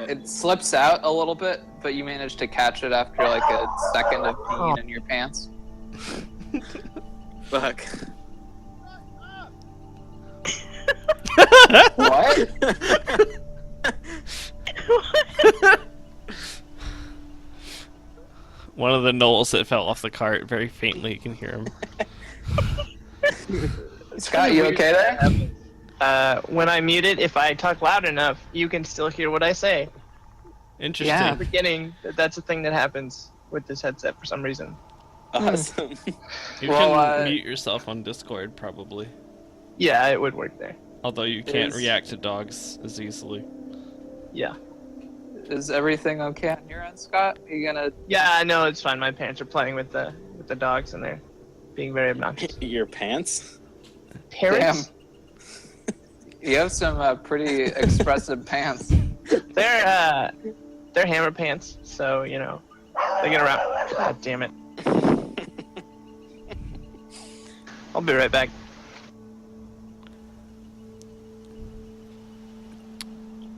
It slips out a little bit, but you manage to catch it after like a second of peeing in your pants. Fuck. What? One of the gnolls that fell off the cart, very faintly, you can hear him. Scott, you okay there? When I mute it, if I talk loud enough, you can still hear what I say. Interesting. Yeah. Beginning, that's a thing that happens with this headset for some reason. Awesome. You Well, can mute yourself on Discord, probably. Yeah, it would work there. Although you can't Is- react to dogs as easily. Yeah. Is everything okay on your end, Scott? Are you gonna? Yeah, I know it's fine. My parents are playing with the dogs and they're being very obnoxious. Your pants? Parents? You have some pretty expressive pants. They're hammer pants, so you know they get around. God damn it! I'll be right back.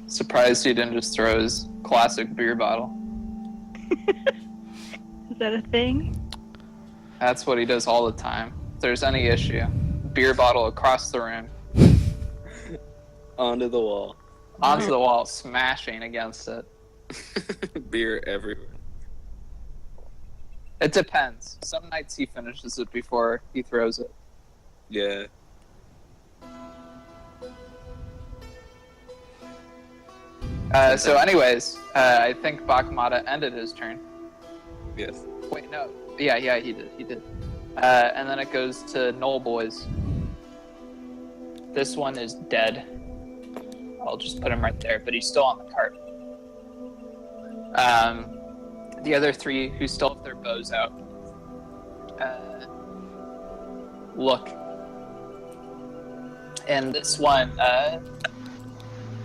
Surprised he didn't just throw his classic beer bottle. Is that a thing? That's what he does all the time. If there's any issue, beer bottle across the room, Onto the wall. onto the wall, smashing against it. Beer everywhere. It depends. Some nights he finishes it before he throws it. Yeah. So anyways, I think Bakamata ended his turn. Yes. Wait, no. Yeah, he did. And then it goes to Knoll Boys. This one is dead. I'll just put him right there, but he's still on the cart. The other three who still have their bows out look. And this one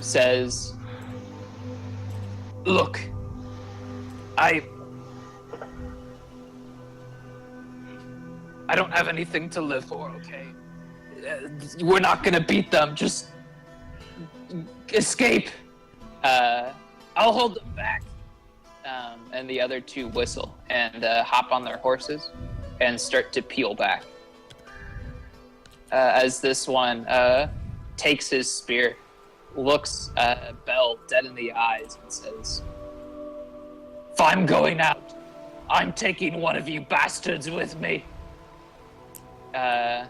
says, "Look, I don't have anything to live for, okay? We're not gonna beat them, just escape. I'll hold them back." And the other two whistle and hop on their horses and start to peel back. As this one takes his spear, looks Belle dead in the eyes and says, If I'm going out, I'm taking one of you bastards with me. As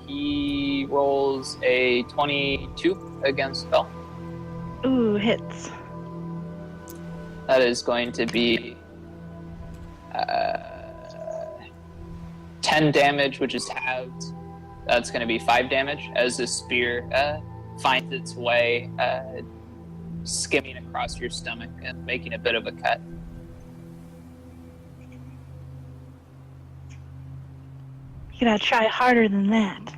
he rolls a 22 against Bell. Ooh, hits. That is going to be 10 damage, which is halved. That's going to be 5 damage as the spear finds its way, skimming across your stomach and making a bit of a cut. You gotta try harder than that.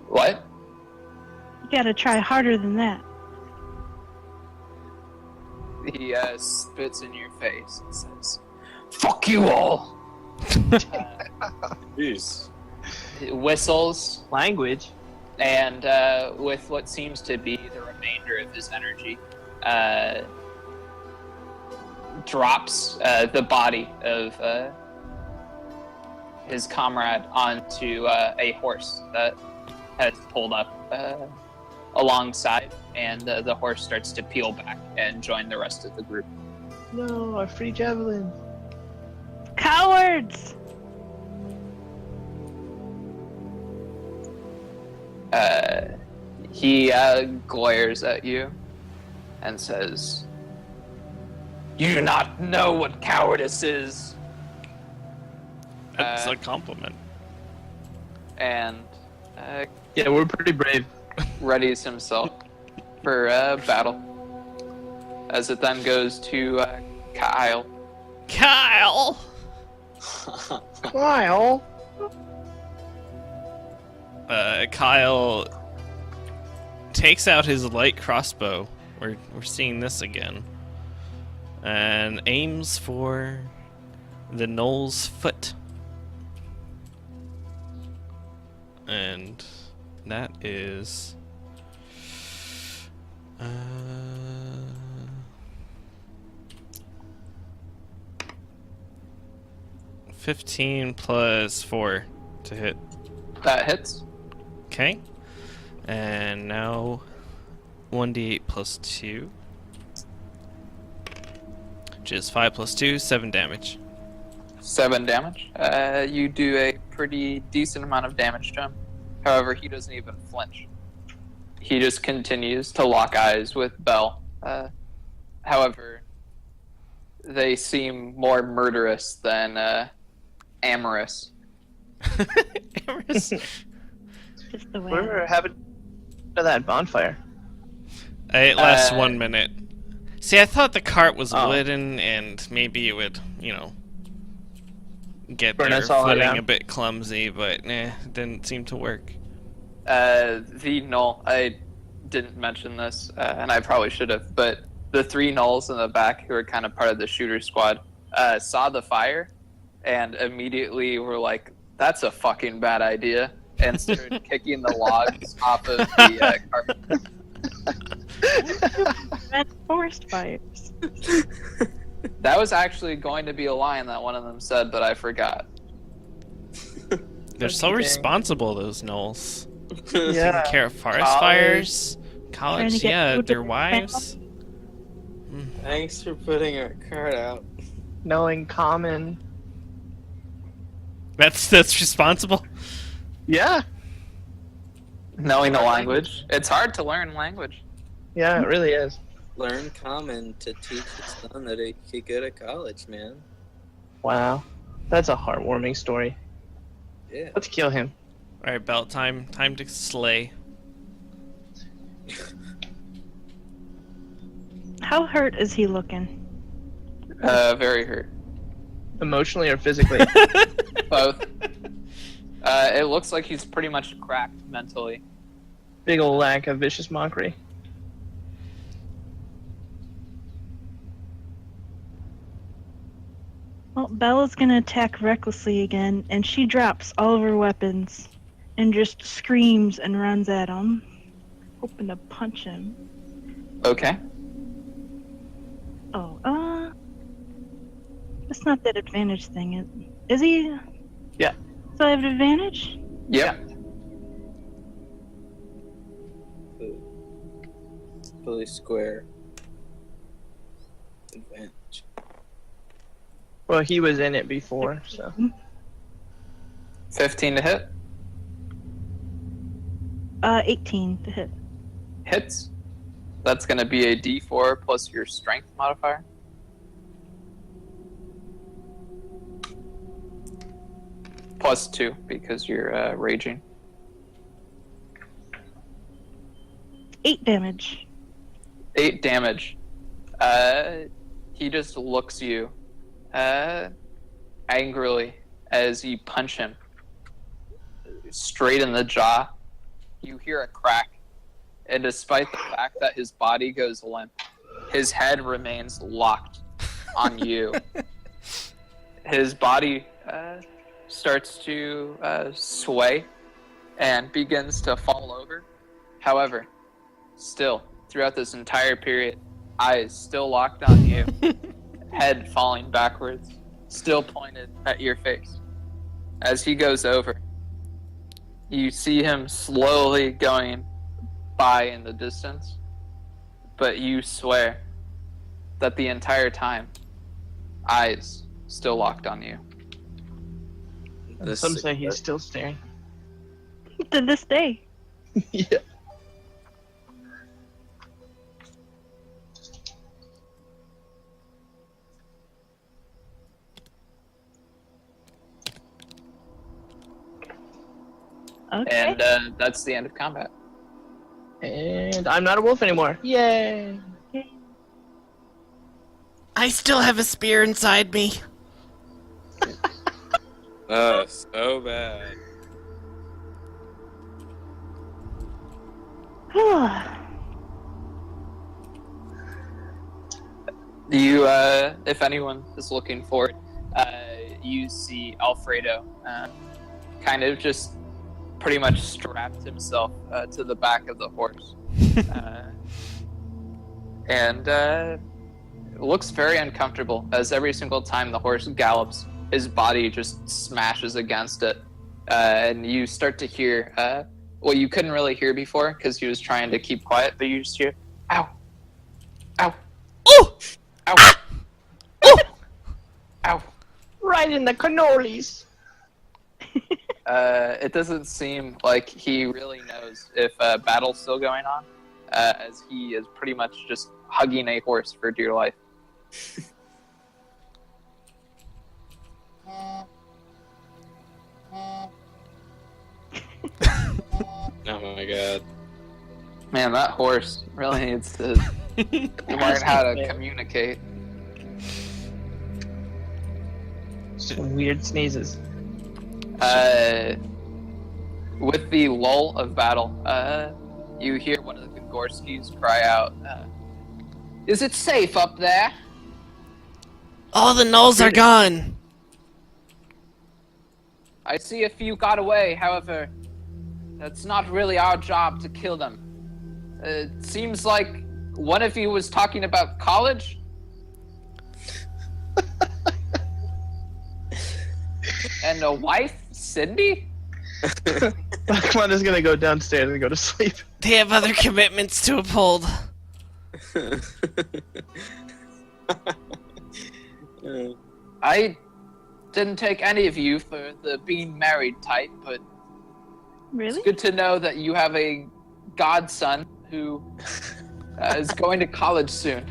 What? You gotta try harder than that. He spits in your face and says, "Fuck you all!" Jeez. Whistles, Language. and with what seems to be the remainder of his energy, drops the body of his comrade onto a horse that has pulled up alongside, and the horse starts to peel back and join the rest of the group. No, our free javelin. Cowards! He glares at you and says, "You do not know what cowardice is." That's a compliment. And Yeah, we're pretty brave. readies himself for battle. As it then goes to Kyle. Kyle! Kyle. Kyle takes out his light crossbow. We're seeing this again. And aims for the gnoll's foot. And that is 15 plus 4 to hit. That hits. Okay. And now 1d8 plus 2. Which is 5 plus 2, 7 damage. 7 damage. You do a pretty decent amount of damage to him. However, he doesn't even flinch. He just continues to lock eyes with Bell. However, they seem more murderous than amorous. Amorous. Just the way. We're having that bonfire. It lasts 1 minute. See, I thought the cart was Oh. wooden and maybe it would, get Burn their us all footing down. a bit clumsy, but it didn't seem to work. The gnoll, I didn't mention this, and I probably should have, but the 3 gnolls in the back who are kind of part of the shooter squad saw the fire and immediately were like, "That's a fucking bad idea," and started kicking the logs off of the cart. Prevent forest fires. That was actually going to be a line that one of them said, but I forgot. They're so Dang. responsible, those gnolls. Yeah. Taking care of forest College. fires. Trying College, to get yeah, food their to their wives. Thanks for putting our card out. Knowing common. That's responsible. Yeah. Knowing the language. It's hard to learn language. Yeah, it really is. Learn common to teach his son that he could go to college, man. Wow. That's a heartwarming story. Yeah. Let's kill him. All right, Belt, time to slay. How hurt is he looking? Very hurt. Emotionally or physically? Both. It looks like he's pretty much cracked mentally. Big ol' lack of vicious mockery. Well, Bella's gonna attack recklessly again, and she drops all of her weapons and just screams and runs at him, hoping to punch him. Okay. Oh, that's not that advantage thing, is he? Yeah. So I have advantage? Yep. Fully square. Advantage. Well, he was in it before, so. 15 to hit. 18 to hit. Hits. That's going to be a D4 plus your strength modifier. Plus 2 because you're raging. 8 damage. 8 damage. He just looks you angrily as you punch him straight in the jaw. You hear a crack, and despite the fact that his body goes limp, his head remains locked on you. His body starts to sway and begins to fall over. However, still, throughout this entire period, eyes still locked on you, head falling backwards, still pointed at your face. As he goes over, you see him slowly going by in the distance, but you swear that the entire time, eyes still locked on you. And some say he's still staring. To this day. Yeah. Okay. And that's the end of combat. And I'm not a wolf anymore. Yay! I still have a spear inside me. So bad. You, if anyone is looking forward, you see Alfredo kind of just pretty much strapped himself to the back of the horse. And looks very uncomfortable as every single time the horse gallops, his body just smashes against it. And you start to hear what you couldn't really hear before because he was trying to keep quiet, but you just hear, ow, ow, Ooh! ow, ow. Right in the cannolis. It doesn't seem like he really knows if battle's still going on, as he is pretty much just hugging a horse for dear life. Oh my god. Man, that horse really needs to learn how to communicate. Some weird sneezes. With the lull of battle, you hear one of the Gorskys cry out, "Is it safe up there?" All the gnolls are gone. I see a few got away, however, that's not really our job to kill them. It seems like one of you was talking about college? And a wife, Cindy? Bakman is gonna go downstairs and go to sleep. They have other commitments to uphold. I didn't take any of you for the being married type, but Really? it's good to know that you have a godson who is going to college soon.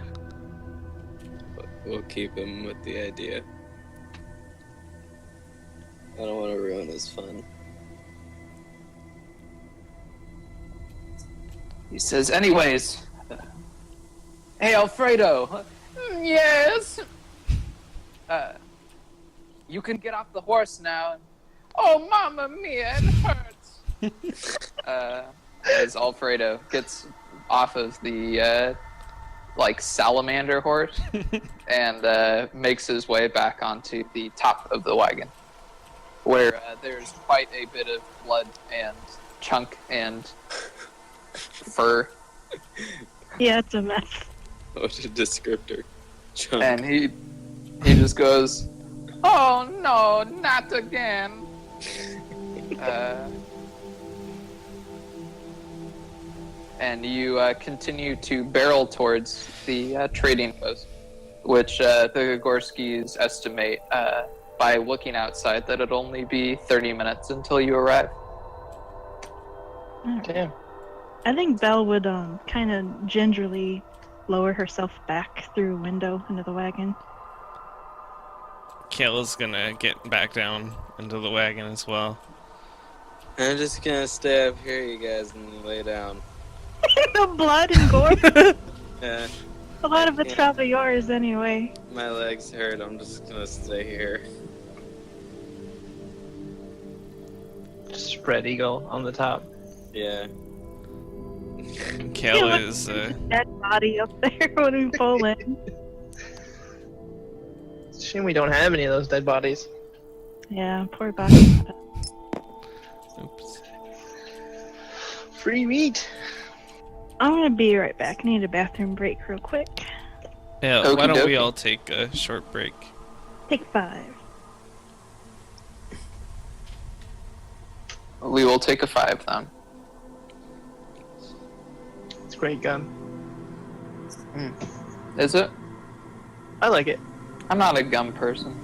We'll keep him with the idea. I don't want to ruin his fun. He says, anyways, hey, Alfredo. Yes? You can get off the horse now. Oh, mamma mia, it hurts. As Alfredo gets off of the, salamander horse and makes his way back onto the top of the wagon, where there's quite a bit of blood and chunk and fur. Yeah, it's a mess. What a descriptor. Chunk. And he just goes, "Oh no, not again." and you continue to barrel towards the trading post, which the Gorskys estimate by looking outside that it'll only be 30 minutes until you arrive. Damn. I think Belle would kind of gingerly lower herself back through a window into the wagon. Kayla's gonna get back down into the wagon as well. I'm just gonna stay up here, you guys, and lay down. The blood and gore. Yeah, A lot of it's Yeah. probably yours anyway. my legs hurt. I'm just gonna stay here. Spread eagle on the top. Yeah. Kayla is Dead body up there when we pull in. It's a shame we don't have any of those dead bodies. Yeah, poor body. oops. Free meat. I'm gonna be right back. I need a bathroom break real quick. Yeah, Okie why don't we dokie. all take a short break? Take 5. We will take a 5 then. It's a great gun. Is it? I like it. I'm not a gun person.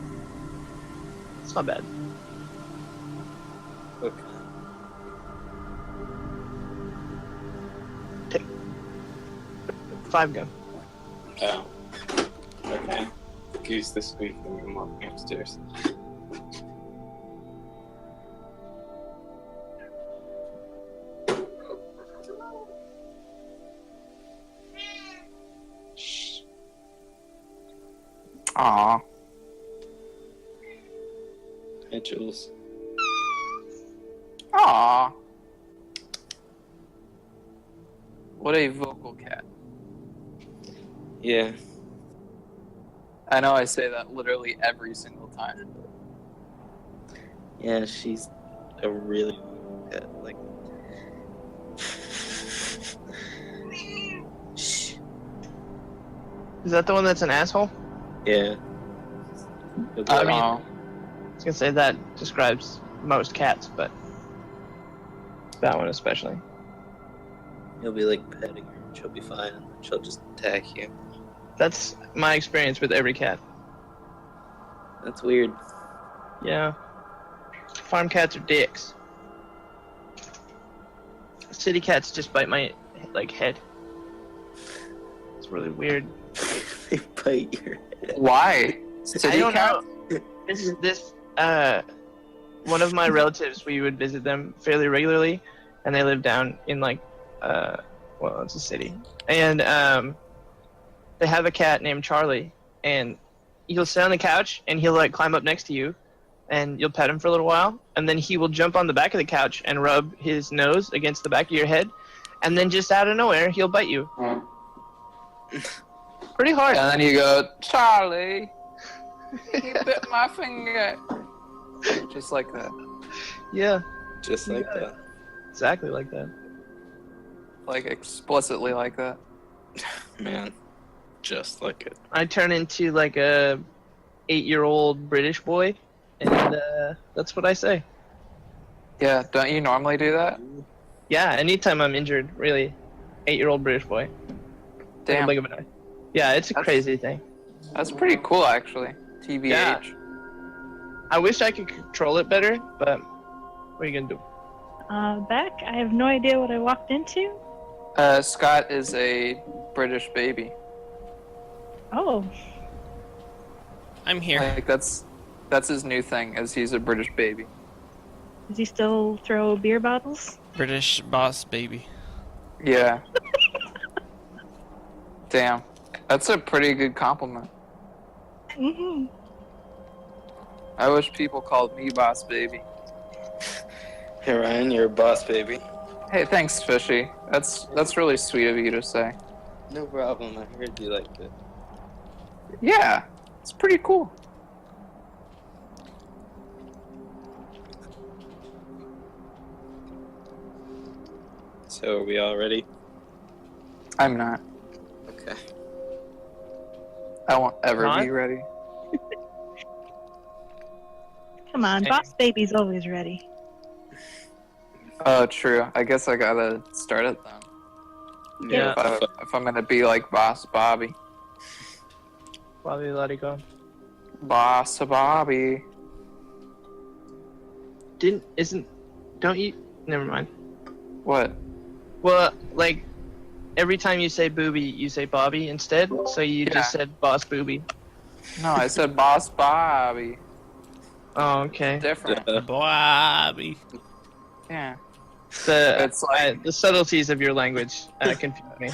It's not bad. Okay. 5 gun. Oh. Okay. Goose this week and I'm walking upstairs. Aw. Hey, Jules. Aw. What a vocal cat. Yeah. I know I say that literally every single time. Yeah, she's a really pet. Like. Shh. Is that the one that's an asshole? Yeah. You'll be I like, mean, I was gonna say that describes most cats, but that one especially. you'll be like petting her, and she'll be fine, and then she'll just attack you. That's my experience with every cat. That's weird. Yeah. Farm cats are dicks. City cats just bite my head. It's really weird. They bite your head. why? I City don't cat? know. One of my relatives, we would visit them fairly regularly, and they live down in well, it's a city, and they have a cat named Charlie, and he'll sit on the couch and he'll like climb up next to you, and you'll pet him for a little while, and then he will jump on the back of the couch and rub his nose against the back of your head, and then just out of nowhere he'll bite you. Pretty hard. And then you go, Charlie, he bit my finger. Just like that. Yeah, Just like Yeah. that. exactly like that. Like explicitly like that. Man, just like it. I turn into like a 8-year-old British boy, and that's what I say. Yeah, don't you normally do that? Yeah, anytime I'm injured, really, 8-year-old British boy. Damn, Blink of an eye. Yeah, it's a That's- crazy thing. that's pretty cool actually. TBH. Yeah. I wish I could control it better, but what are you gonna do? Back. I have no idea what I walked into. Scott is a British baby. Oh, I'm here. Like that's his new thing, is he's a British baby. does he still throw beer bottles? British boss baby. Yeah. Damn, that's a pretty good compliment. Mm-hmm. I wish people called me boss baby. Hey Ryan, you're a boss, baby. Hey, thanks, Fishy. That's really sweet of you to say. No problem. I heard you liked it. Yeah, it's pretty cool. So are we all ready? I'm not. Okay. I won't ever Not? be ready. Come on, Hey. boss baby's always ready. Oh, true. I guess I gotta start it then. Yeah. If I'm gonna be like Boss Bobby. Bobby, let it go. Boss Bobby. Don't you? Never mind. What? Well, like, every time you say booby, you say Bobby instead. So you Yeah. just said Boss Booby. No, I said Boss Bobby. Oh, okay. Different. Bobby. Yeah. It's It's like, the subtleties of your language confuse me.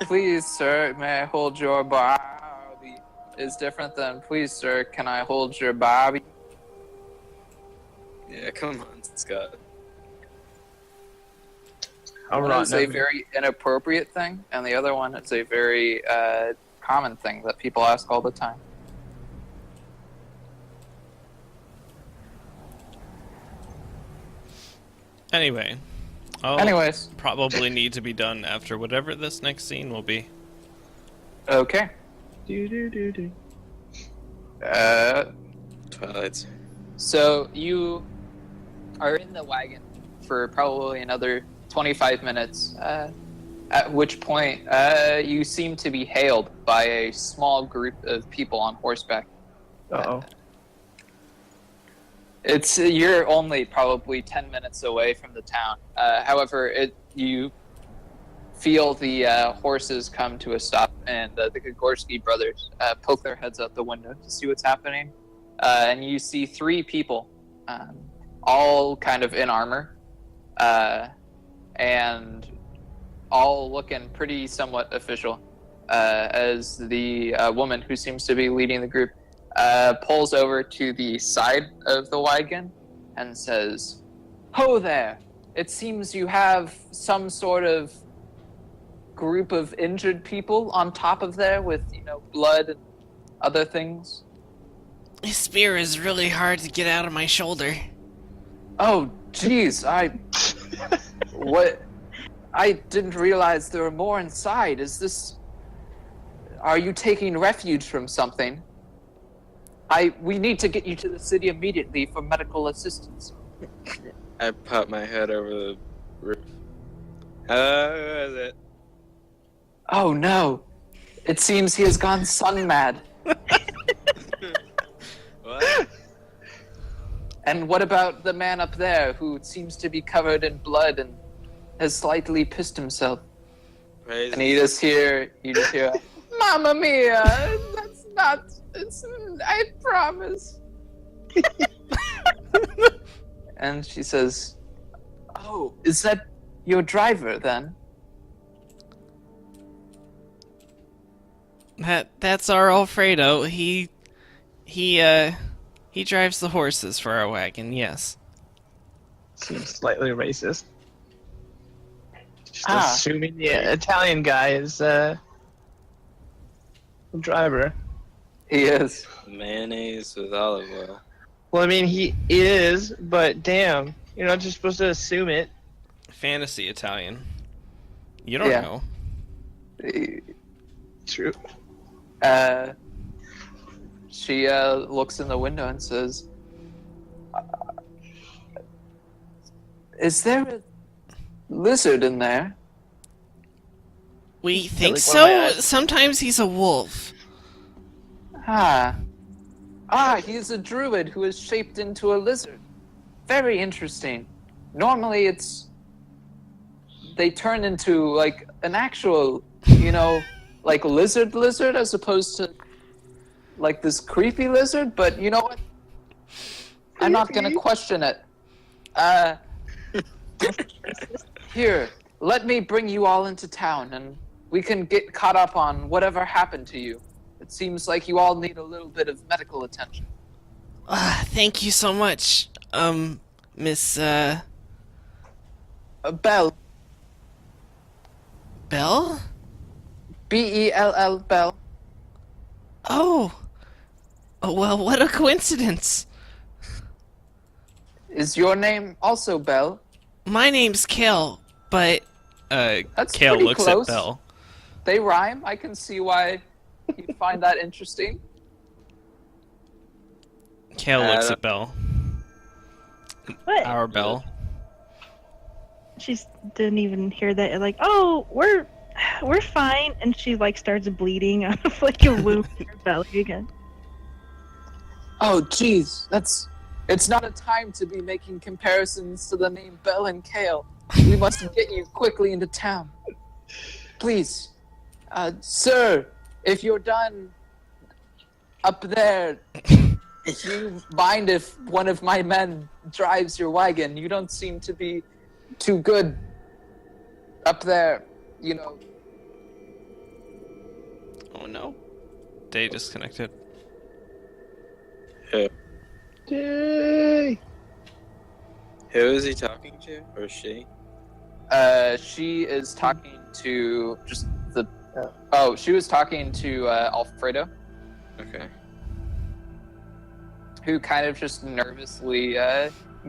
please, sir, may I hold your Bobby? Is different than, please, sir, can I hold your Bobby? Yeah, come on, Scott. One is a very inappropriate thing, and the other one is a very common thing that people ask all the time. Anyway, Anyways, probably need to be done after whatever this next scene will be. okay. Twilight. So you are in the wagon for probably another 25 minutes, at which point you seem to be hailed by a small group of people on horseback. Uh-oh. You're only probably 10 minutes away from the town. However, you feel the horses come to a stop, and the Gagorski brothers poke their heads out the window to see what's happening. And you see three people, all kind of in armor, and all looking pretty somewhat official, as the woman who seems to be leading the group pulls over to the side of the wagon and says, "Ho there! It seems you have some sort of group of injured people on top of there with, blood and other things." This spear is really hard to get out of my shoulder. Oh, jeez, what? I didn't realize there were more inside. Are you taking refuge from something? We need to get you to the city immediately for medical assistance. I pop my head over the roof. How is it? Oh no, it seems he has gone sun mad. What? And what about the man up there who seems to be covered in blood and has slightly pissed himself? Praise And you just hear, "Mamma mia! That's not. I promise." And she says, "Oh, is that your driver then?" That's our Alfredo. He drives the horses for our wagon. Yes. Seems slightly racist. Just Ah. assuming the Italian guy is the driver. He is. mayonnaise with olive oil. Well, I mean, he is, but damn, you're not just supposed to assume it. Fantasy Italian. You don't Yeah. know. True. She looks in the window and says, "Is there a lizard in there?" We think like one of my so. eyes. Sometimes he's a wolf. He's a druid who is shaped into a lizard. Very interesting. Normally they turn into like an actual, like lizard as opposed to like this creepy lizard, but you know what? I'm not gonna question it. Here, let me bring you all into town and we can get caught up on whatever happened to you. It seems like you all need a little bit of medical attention. Thank you so much, Miss Bell. Bell. Bell. Bell. Oh, well, what a coincidence. Is your name also Bell? My name's Kel, but That's Kale pretty looks close. at Bell. They rhyme. I can see why you'd find that interesting. Kale looks at Bell. What? Our Bell. She didn't even hear that. Like, oh, we're we're fine. And she like starts bleeding out of like a wound in her belly again. Oh, jeez, it's not a time to be making comparisons to the name Bell and Kale. We must get you quickly into town. Please, sir, if you're done up there, do you mind if one of my men drives your wagon? You don't seem to be too good up there, you know. Oh no. Day disconnected. Who? Yay! Who is he talking to? Or she? She is talking to just the. Oh, she was talking to Alfredo, Okay. who kind of just nervously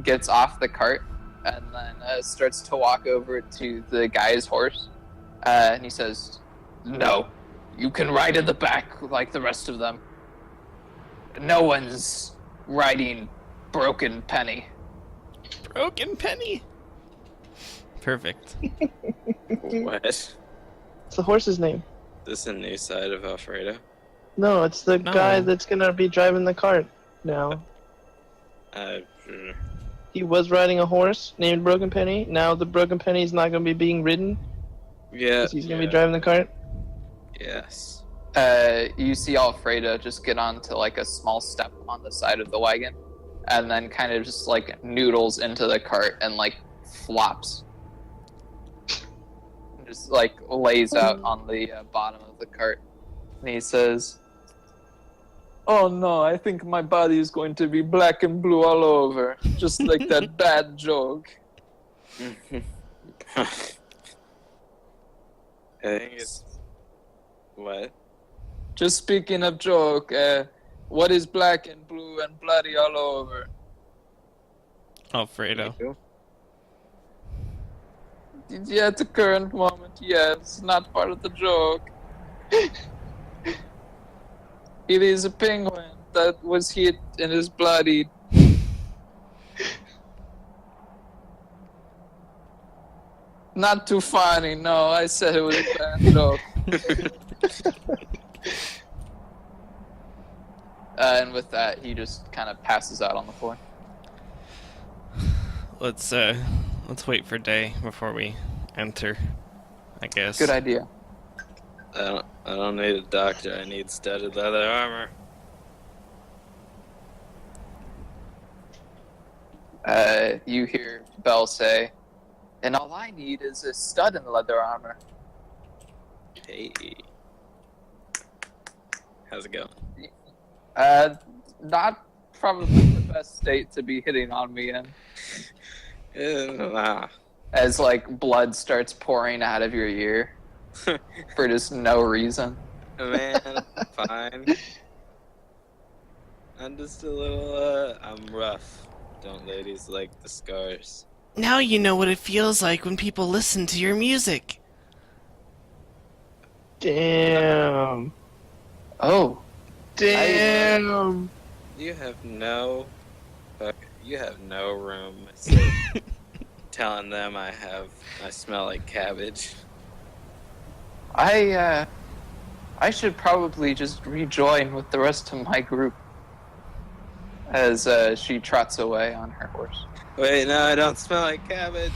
gets off the cart and then starts to walk over to the guy's horse. And he says, "No, you can ride in the back like the rest of them. No one's riding Broken Penny." Broken Penny. Perfect. What? It's the horse's name. This a new side of Alfredo? No, it's the No. guy that's gonna be driving the cart now. He was riding a horse named Broken Penny. Now the Broken Penny's not gonna be being ridden. Yeah. 'Cause he's gonna be driving the cart. Yes. You see Alfredo just get onto like a small step on the side of the wagon, and then kind of just like noodles into the cart and like flops. Just like lays out on the bottom of the cart. And he says, "Oh no, I think my body is going to be black and blue all over, just like that bad joke." I think it's... What? Just speaking of joke, what is black and blue and bloody all over? Alfredo. Yeah, at the current moment, yes, not part of the joke. It is a penguin that was hit and is bloodied. Not too funny, no, I said it was a bad joke. And with that, he just kind of passes out on the floor. Let's wait for day before we enter, I guess. Good idea. I don't need a doctor. I need studded leather armor. You hear Bell say, "And all I need is a stud in leather armor." Hey. How's it going? Not probably the best state to be hitting on me in. Nah. As like blood starts pouring out of your ear for just no reason. Man, fine. I'm just a little, I'm rough. Don't ladies like the scars? Now you know what it feels like when people listen to your music. Damn. Oh, Damn. You have no room telling them I smell like cabbage. I should probably just rejoin with the rest of my group. As she trots away on her horse. Wait, no, I don't smell like cabbage.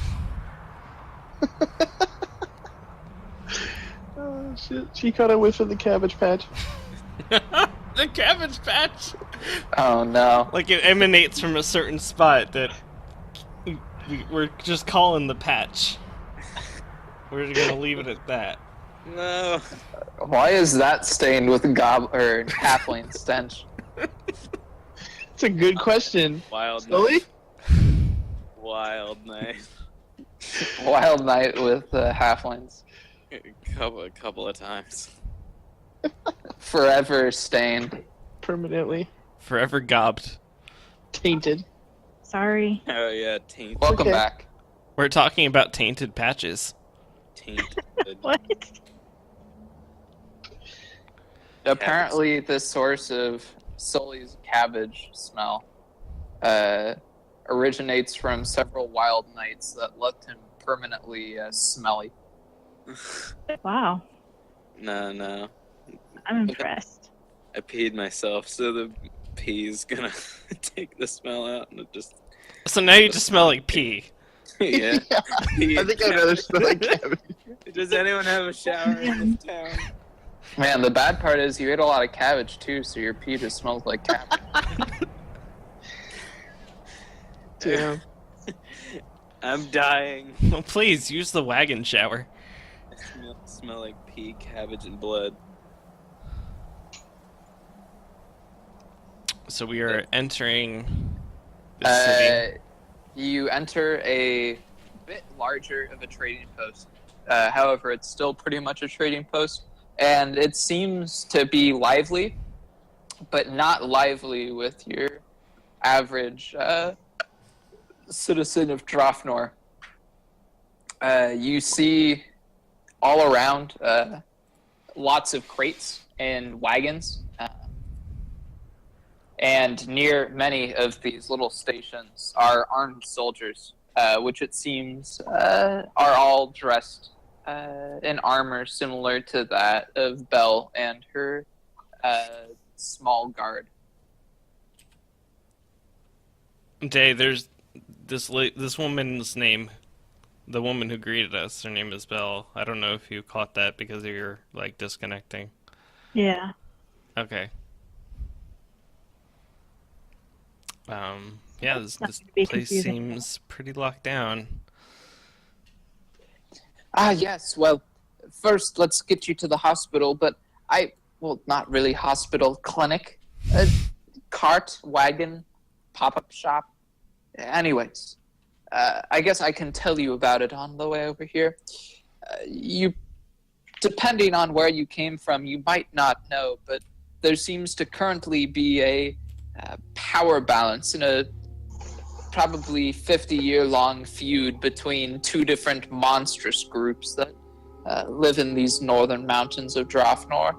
Oh shit! She caught a whiff of the Cabbage Patch. The Cabbage Patch! Oh no. Like it emanates from a certain spot that we're just calling the patch. We're just gonna leave it at that. No. Why is that stained with halfling stench? It's a good question. Wild Sully? night. Wild night. Wild night with halflings. A couple of times. Forever stained. Permanently Forever gobbed. tainted. Sorry. Oh yeah, tainted. Welcome Okay. back. We're talking about tainted patches. Tainted. What? Apparently, the source of Sully's cabbage smell originates from several wild nights that left him permanently smelly. Wow. No. I'm impressed. I peed myself, so the pee's gonna take the smell out, and it just So now you just smell like pee. yeah. I think I'd rather smell like cabbage. Does anyone have a shower in this town? Man, the bad part is you ate a lot of cabbage too, so your pee just smells like cabbage. Damn. I'm dying. Well, please use the wagon shower. I smell like pee, cabbage, and blood. So we are entering the city. You enter a bit larger of a trading post. However, it's still pretty much a trading post, and it seems to be lively, but not lively with your average citizen of Draughnor. You see all around lots of crates and wagons. And near many of these little stations are armed soldiers, which it seems are all dressed in armor similar to that of Belle and her small guard. Day, there's this woman's name. The woman who greeted us, her name is Belle. I don't know if you caught that because you're like disconnecting. Yeah. Okay. Yeah, this Nothing to be place confusing. seems pretty locked down. Ah, yes. Well, first, let's get you to the hospital, but well, not really hospital, clinic, cart, wagon, pop-up shop. Anyways, I guess I can tell you about it on the way over here. Depending on where you came from, you might not know, but there seems to currently be a power balance in a probably 50-year-long feud between two different monstrous groups that live in these northern mountains of Draughnor.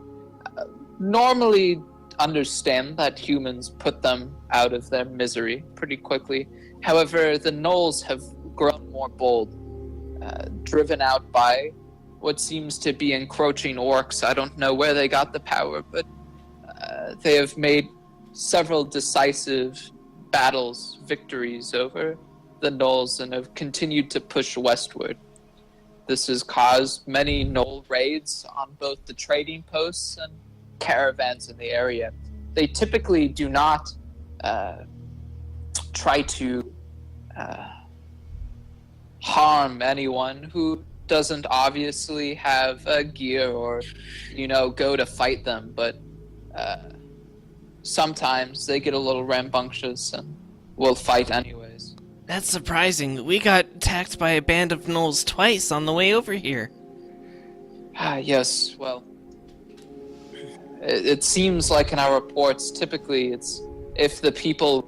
Normally understand that humans put them out of their misery pretty quickly. However, the gnolls have grown more bold, driven out by what seems to be encroaching orcs. I don't know where they got the power, but they have made several decisive battles, victories over the gnolls, and have continued to push westward. This has caused many gnoll raids on both the trading posts and caravans in the area. They typically do not try to harm anyone who doesn't obviously have gear or, go to fight them, but sometimes they get a little rambunctious and will fight anyways. That's surprising. We got attacked by a band of gnolls twice on the way over here. Yes, well, it seems like in our reports, typically it's if the people,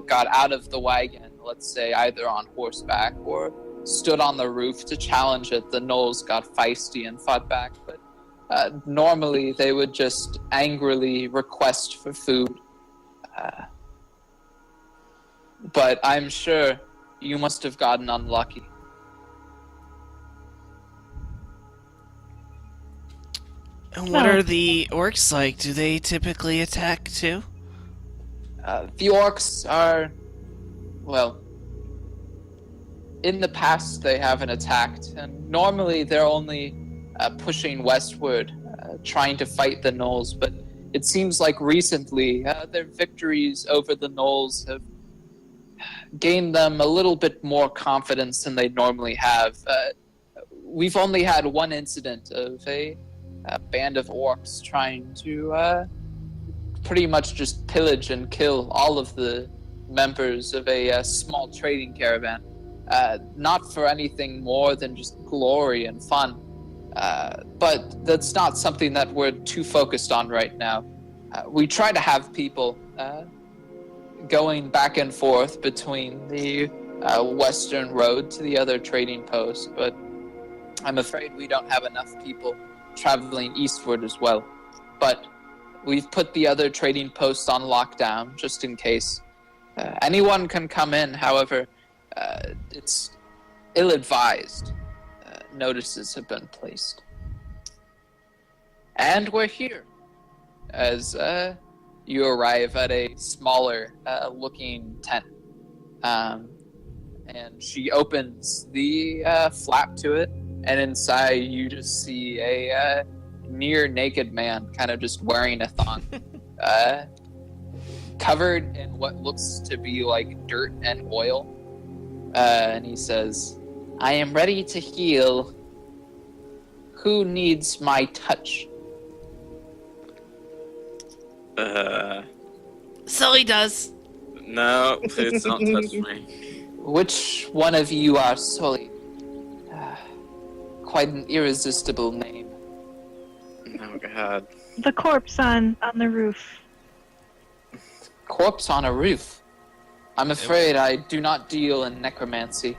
got out of the wagon, let's say either on horseback or stood on the roof to challenge it, the gnolls got feisty and fought back, but normally they would just angrily request for food. But I'm sure you must have gotten unlucky. And what are the orcs like? Do they typically attack too? The orcs are, well, in the past they haven't attacked, and normally they're only pushing westward, trying to fight the gnolls, but it seems like recently their victories over the gnolls have gained them a little bit more confidence than they normally have. We've only had one incident of a band of orcs trying to pretty much just pillage and kill all of the members of a small trading caravan, not for anything more than just glory and fun. But that's not something that we're too focused on right now. We try to have people going back and forth between the western road to the other trading posts, but I'm afraid we don't have enough people traveling eastward as well. But we've put the other trading posts on lockdown just in case. Anyone can come in, however, it's ill-advised. Notices have been placed. And we're here. As you arrive at a smaller looking tent. And she opens the flap to it, and inside you just see a near naked man kind of just wearing a thong. Covered in what looks to be like dirt and oil. And he says, I am ready to heal. Who needs my touch? Sully does. No, please don't touch me. Which one of you are Sully? Quite an irresistible name. Oh, God. The corpse on the roof. Corpse on a roof. I'm afraid I do not deal in necromancy.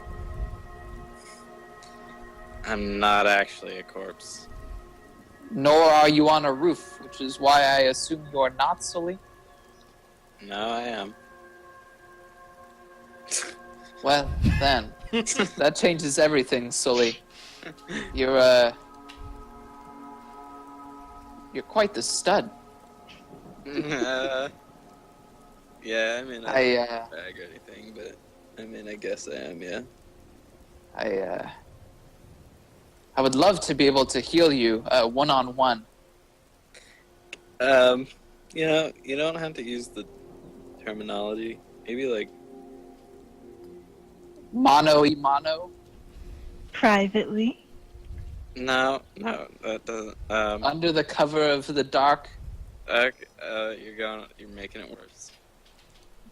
I'm not actually a corpse. Nor are you on a roof, which is why I assume you are not Sully. No, I am. Well, then, that changes everything, Sully. You're quite the stud. Yeah, I mean, I don't bag or anything, but I mean, I guess I am, yeah. I would love to be able to heal you, one-on-one. You know, you don't have to use the terminology. Maybe like Mano-y-mano? Privately. no, that doesn't. Under the cover of the dark? You're making it worse.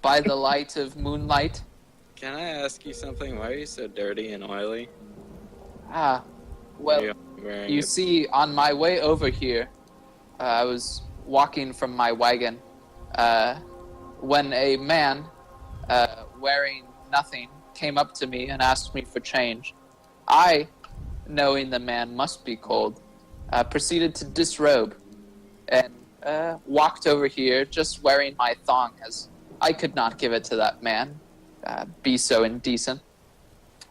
By the light of moonlight? Can I ask you something? Why are you so dirty and oily? Well, you see, on my way over here, I was walking from my wagon, when a man, wearing nothing, came up to me and asked me for change. I, knowing the man must be cold, proceeded to disrobe, and walked over here just wearing my thong, as I could not give it to that man, be so indecent.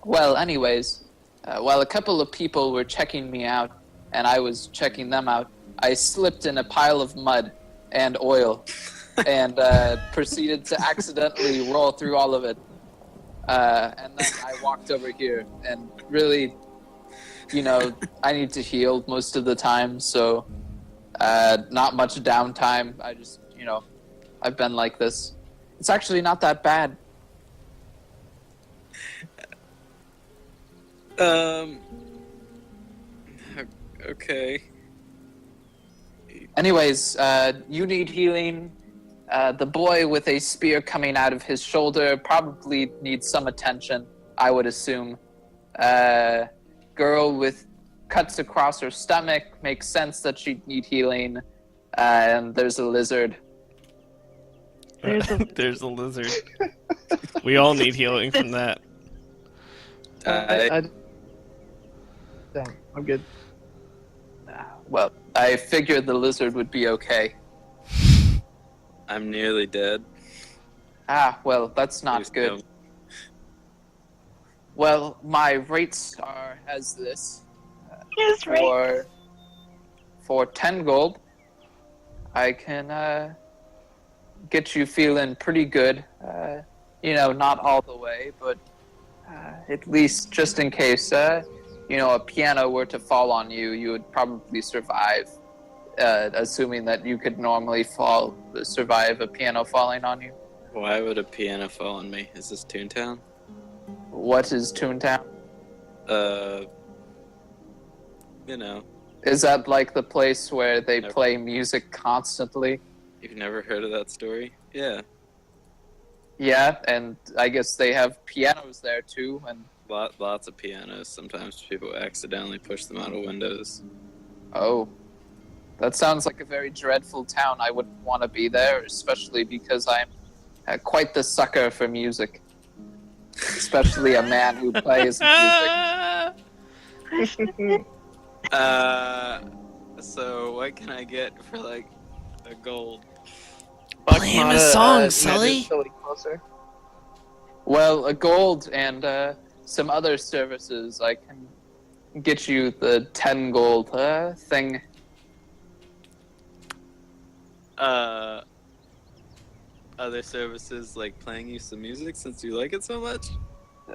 Well, anyways, while a couple of people were checking me out, and I was checking them out, I slipped in a pile of mud and oil, and proceeded to accidentally roll through all of it. And then I walked over here, and really, you know, I need to heal most of the time, so not much downtime. I just, you know, I've been like this. It's actually not that bad. Okay. Anyways, you need healing. The boy with a spear coming out of his shoulder probably needs some attention, I would assume. Girl with cuts across her stomach, makes sense that she'd need healing. And there's a lizard. There's a lizard. We all need healing from that. I'm good. Well, I figured the lizard would be okay. I'm nearly dead. Well, that's not Please good. don't. Well, my rates are as this. Yes, right. For 10 gold, I can get you feeling pretty good. You know, not all the way, but at least just in case, you know, a piano were to fall on you, you would probably survive. Assuming that you could normally survive a piano falling on you. Why would a piano fall on me? Is this Toontown? What is Toontown? You know. Is that like the place where they play music constantly? You've never heard of that story? Yeah. Yeah, and I guess they have pianos there too, and Lots of pianos. Sometimes people accidentally push them out of windows. oh. That sounds like a very dreadful town. I wouldn't want to be there, especially because I'm quite the sucker for music. Especially a man who plays music. So what can I get for like a gold? Play him a song, Sully. Closer. Well, a gold and some other services. I can get you the 10 gold thing. Other services like playing you some music since you like it so much?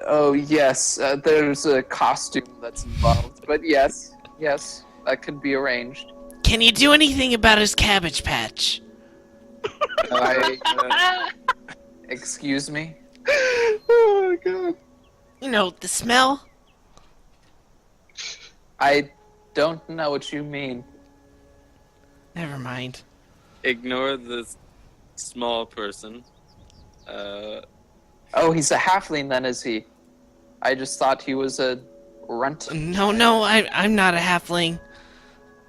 Oh yes, there's a costume that's involved, but yes, that could be arranged. Can you do anything about his cabbage patch? Excuse me? Oh my god. You know, the smell? I don't know what you mean. Never mind. Ignore the small person. Oh, he's a halfling then, is he? I just thought he was a runt. No, I'm not a halfling.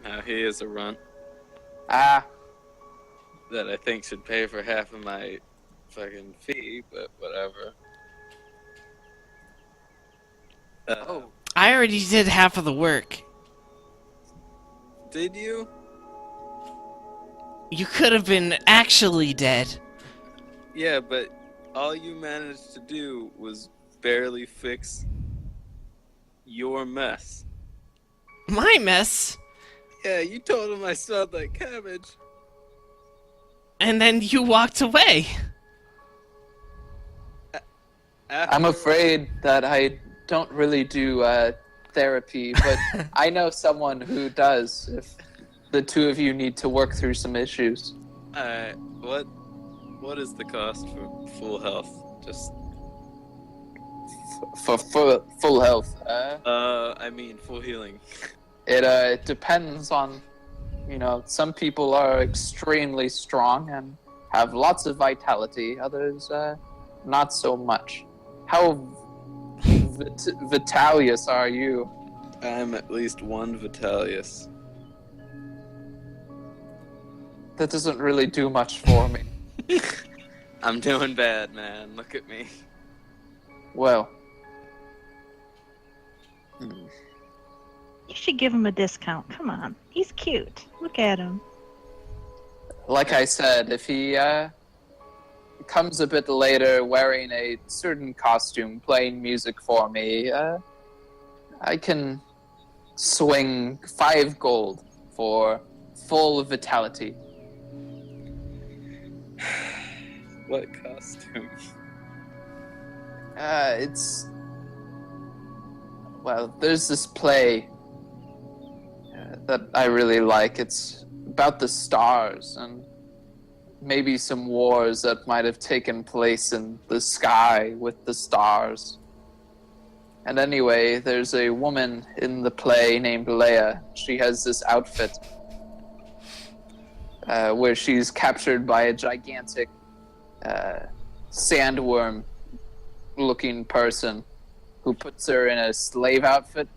Now he is a runt Ah, that I think should pay for half of my fucking fee, but whatever. oh. I already did half of the work. Did you? You could have been actually dead. Yeah, but all you managed to do was barely fix your mess. My mess. Yeah, you told him I smelled like cabbage. And then you walked away. I'm afraid that I don't really do therapy, but I know someone who does if the two of you need to work through some issues. What is the cost for full health? Just For full health. I mean full healing. It depends on, some people are extremely strong and have lots of vitality. Others, not so much. How Vitalius are you? I'm at least one Vitalius. That doesn't really do much for me. I'm doing bad, man. Look at me. Well. You should give him a discount. Come on. He's cute. Look at him. Like I said, if he comes a bit later wearing a certain costume, playing music for me, I can swing 5 gold for full vitality. What costume? There's this play that I really like. It's about the stars and maybe some wars that might have taken place in the sky with the stars. And anyway, there's a woman in the play named Leia. She has this outfit where she's captured by a gigantic sandworm-looking person who puts her in a slave outfit.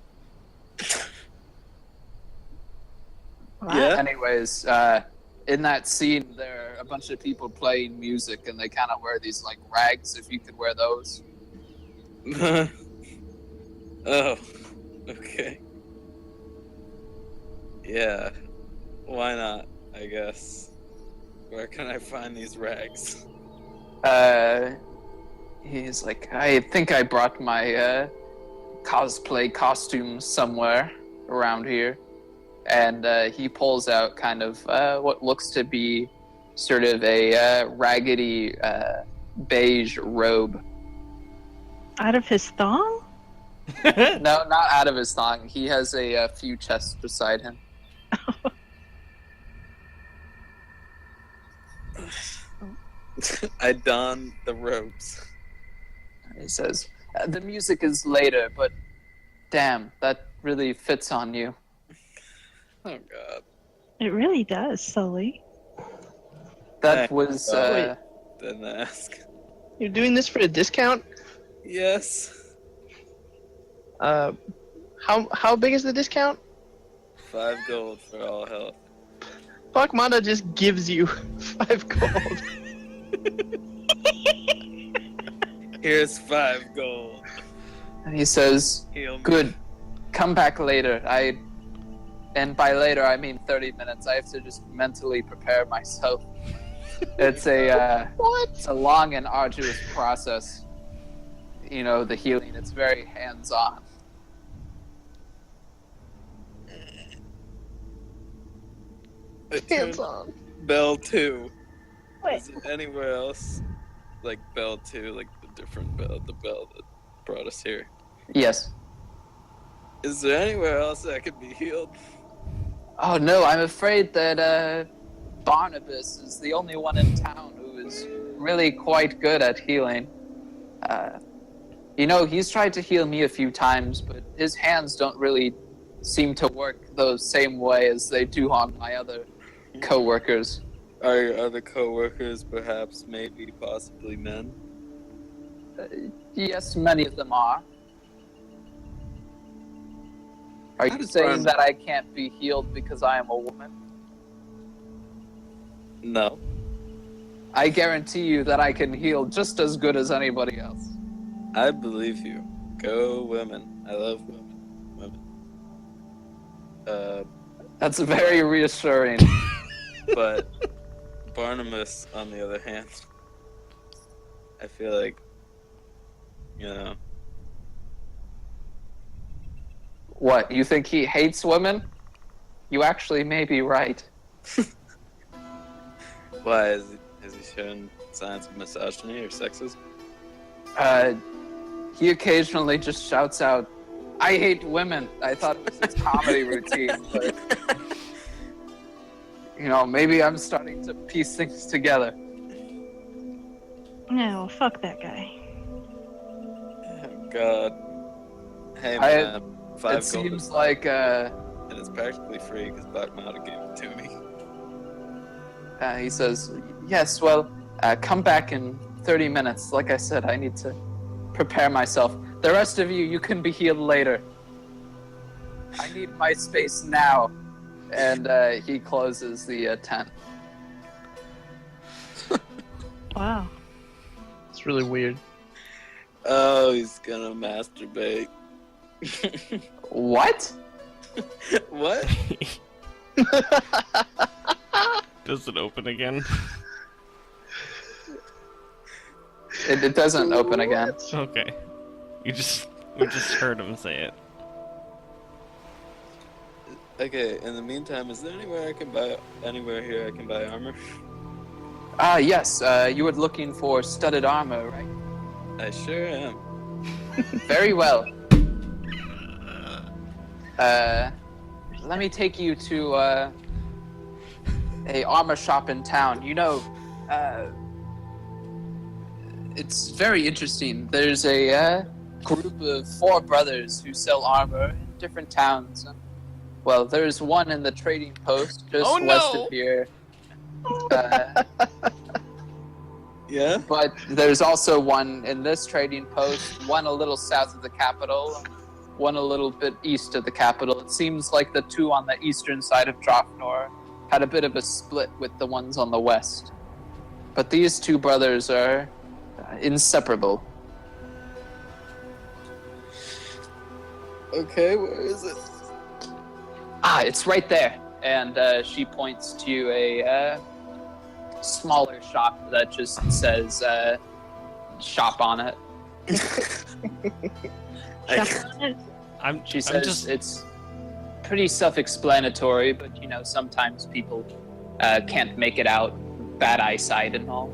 Yeah. Anyways, in that scene, there are a bunch of people playing music, and they kind of wear these like rags. If you could wear those. Oh, okay. Yeah, why not? I guess. Where can I find these rags? He's like, I think I brought my cosplay costumes somewhere around here. And he pulls out kind of what looks to be sort of a raggedy beige robe. Out of his thong? No, not out of his thong. He has a few chests beside him. I don the robes. He says, the music is later, but damn, that really fits on you. Oh god. It really does, Sully. That was... Didn't ask. You're doing this for a discount? Yes. How big is the discount? 5 gold for all health. Bakmanda just gives you 5 gold. Here's 5 gold. And he says, Heal me. good, come back later. And by later, I mean 30 minutes. I have to just mentally prepare myself. It's it's a long and arduous process. The healing, it's very hands-on. Hands on. Bell 2. Wait. Is there anywhere else? Like Bell 2, like the different bell, the bell that brought us here. Yes. Is there anywhere else that could be healed? Oh no, I'm afraid that Barnabas is the only one in town who is really quite good at healing. He's tried to heal me a few times, but his hands don't really seem to work the same way as they do on my other co-workers. Are your other co-workers perhaps, maybe, possibly men? Yes, many of them are. Are How you does saying Barnabas- that I can't be healed because I am a woman? No. I guarantee you that I can heal just as good as anybody else. I believe you. Go women. I love women. That's very reassuring. But Barnabas, on the other hand, I feel like, What, you think he hates women? You actually may be right. why has he shown signs of misogyny or sexism? He occasionally just shouts out, "I hate women." I thought it was his comedy routine, but maybe I'm starting to piece things together. No, fuck that guy. Oh, God. Hey, man. It 5 gold seems like and it's practically free because Bakmata gave it to me. he says, "Yes, well, come back in 30 minutes. Like I said, I need to prepare myself. The rest of you can be healed later. I need my space now." And he closes the tent. Wow. It's really weird. Oh, he's gonna masturbate. What? What? Does it open again? It doesn't open again. Okay. We just heard him say it. Okay, in the meantime, is there anywhere here I can buy armor? Yes, you were looking for studded armor, right? I sure am. Very well. Let me take you to a armor shop in town. It's very interesting. There's a group of 4 brothers who sell armor in different towns. Well, there's one in the trading post just west of here. Yeah? But there's also one in this trading post, one a little south of the capital, one a little bit east of the capital. It seems like the 2 on the eastern side of Draughnor had a bit of a split with the ones on the west. But these 2 brothers are inseparable. Okay, where is it? It's right there. And she points to a smaller shop that just says shop on it. She says it's pretty self-explanatory, but sometimes people can't make it out. Bad eyesight and all.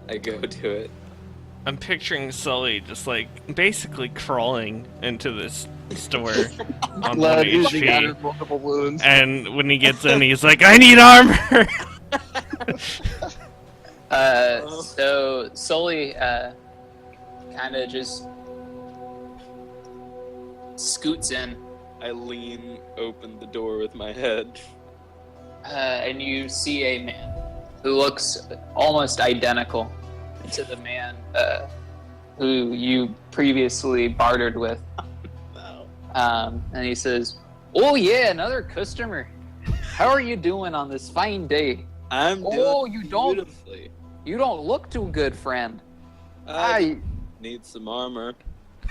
I go to it. I'm picturing Sully just basically crawling into this store on 1 Glad he's got HP. multiple wounds. And when he gets in, he's like, "I need armor!" So Sully kind of just scoots in, I lean open the door with my head. and you see a man who looks almost identical to the man who you previously bartered with. And he says, "Oh yeah, another customer. How are you doing on this fine day? I'm Oh, doing you don't- beautifully. You don't look too good, friend." I need some armor.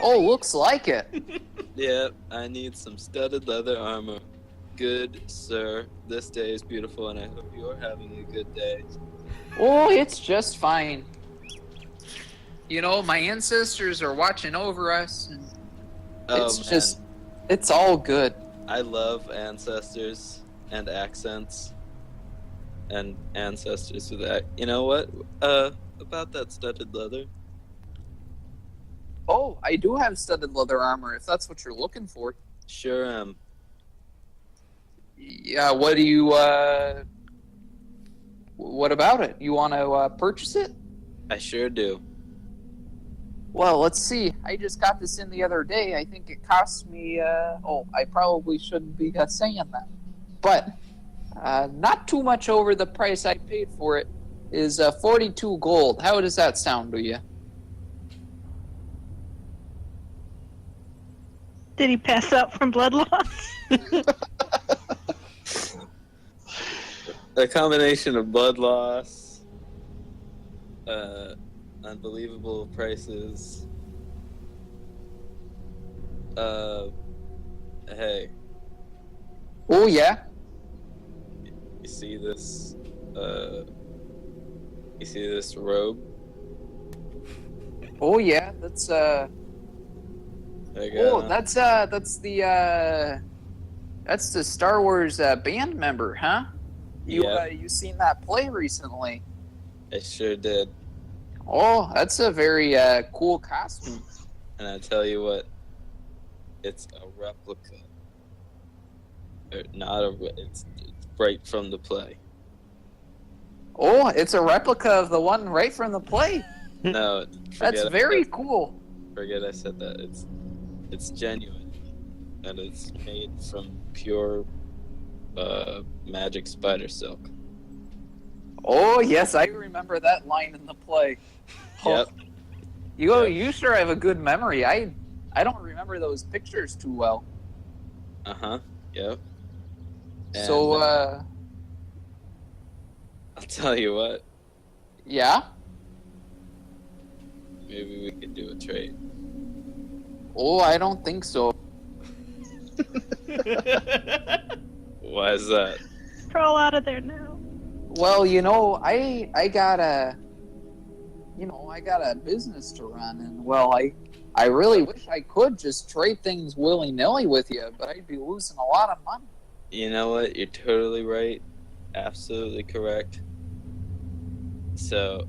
Oh, looks like it. Yep, I need some studded leather armor. Good, sir. This day is beautiful, and I hope you're having a good day. Oh, it's just fine. My ancestors are watching over us. And it's man. it's all good. I love ancestors and accents and ancestors with that. You know what? About that studded leather. Oh, I do have studded leather armor, if that's what you're looking for. Sure am. Yeah, what do you, what about it? You want to purchase it? I sure do. Well, let's see. I just got this in the other day. I think it cost me, I probably shouldn't be saying that. But, not too much over the price I paid for it is 42 gold. How does that sound to you? Did he pass out from blood loss? A combination of blood loss, unbelievable prices. Hey, Oh, yeah? you see this? You see this robe? Oh, yeah, that's, There you go. oh, that's the Star Wars band member, huh? Yep. You seen that play recently? I sure did. Oh, that's a very cool costume. And I tell you what, it's a replica. It's right from the play. Oh, it's a replica of the one right from the play. No, That's very cool. Forget I said that. It's genuine, and it's made from pure magic spider silk. Oh, yes, I remember that line in the play. Yep. You sure have a good memory. I don't remember those pictures too well. Yep. And, So, I'll tell you what. yeah? Maybe we could do a trade. Oh, I don't think so. Why is that? Crawl out of there now. Well, I got a business to run, and I really wish I could just trade things willy-nilly with you, but I'd be losing a lot of money. You know what? You're totally right. Absolutely correct. So,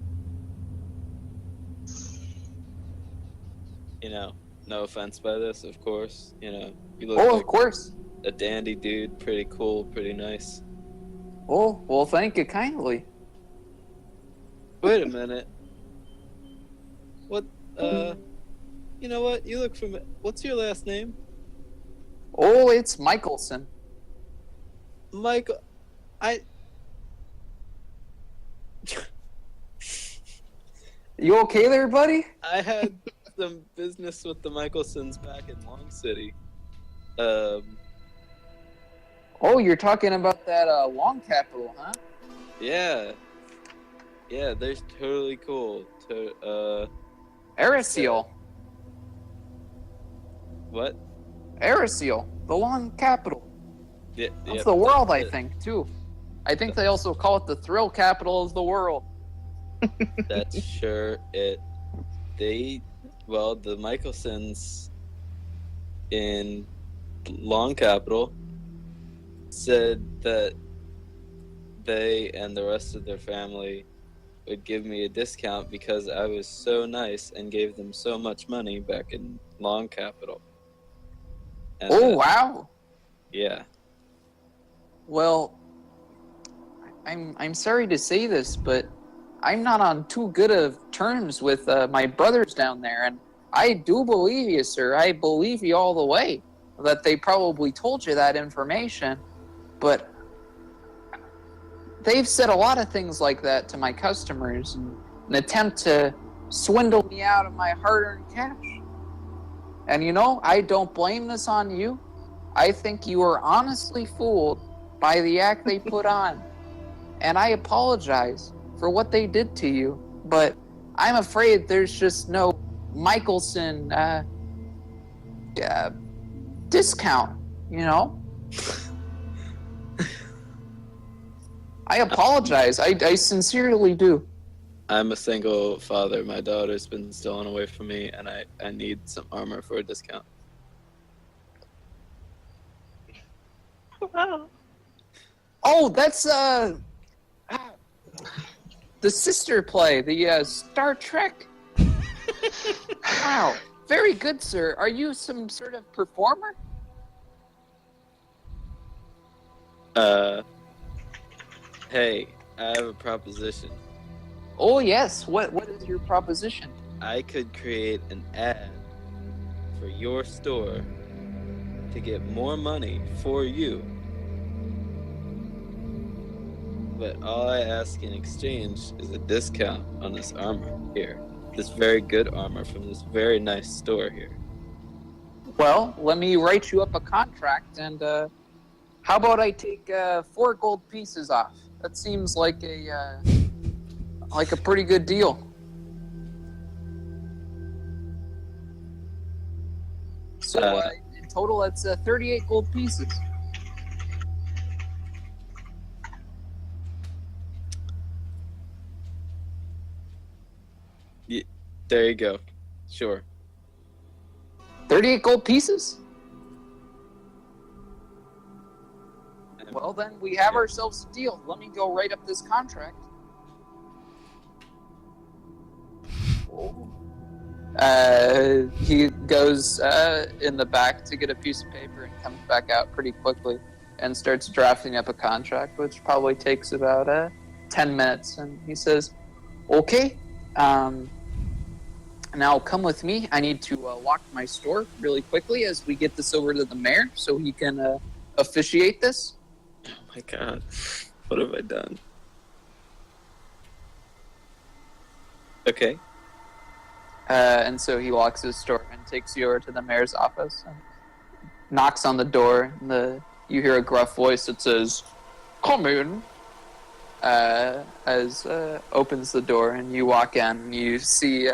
no offense by this, of course. You look Oh, like of course. a dandy dude, pretty cool, pretty nice. Oh, well, thank you kindly. Wait a minute. What, you know what? You look what's your last name? Oh, it's Michelson. Michael, You okay there, buddy? I had some business with the Michelsons back in Long City. Oh, you're talking about that Long Capital, huh? Yeah. Yeah, they're totally cool. Araseal. What? Araseal, the Long Capital. Yeah, Of the world, I think, too. I think they also call it the thrill capital of the world. That's sure it. The Michelsons in Long Capital said that they and the rest of their family would give me a discount because I was so nice and gave them so much money back in Long Capital. And, Oh, wow. Yeah. Well, I'm sorry to say this, but I'm not on too good of terms with my brothers down there, and I do believe you, sir. I believe you all the way that they probably told you that information, but they've said a lot of things like that to my customers in an attempt to swindle me out of my hard-earned cash. And I don't blame this on you. I think you were honestly fooled by the act they put on. And I apologize for what they did to you, but I'm afraid there's just no Michelson discount, I apologize. I sincerely do. I'm a single father. My daughter's been stolen away from me, and I need some armor for a discount. Wow. Oh, that's the sister play, the Star Trek. Wow, very good, sir. Are you some sort of performer? Hey, I have a proposition. Oh yes. What is your proposition? I could create an ad for your store to get more money for you. But all I ask in exchange is a discount on this armor here. This very good armor from this very nice store here. Well, let me write you up a contract, and how about I take 4 gold pieces off? That seems like a pretty good deal. So in total, that's 38 gold pieces. There you go. Sure. 38 gold pieces? Well, then we have ourselves a deal. Let me go write up this contract. He goes in the back to get a piece of paper and comes back out pretty quickly and starts drafting up a contract, which probably takes about 10 minutes. And he says, okay, now come with me. I need to lock my store really quickly as we get this over to the mayor so he can officiate this. Oh my god. What have I done? Okay. And so he locks his store and takes you over to the mayor's office and knocks on the door. And you hear a gruff voice that says, "Come in." As opens the door and you walk in, and you see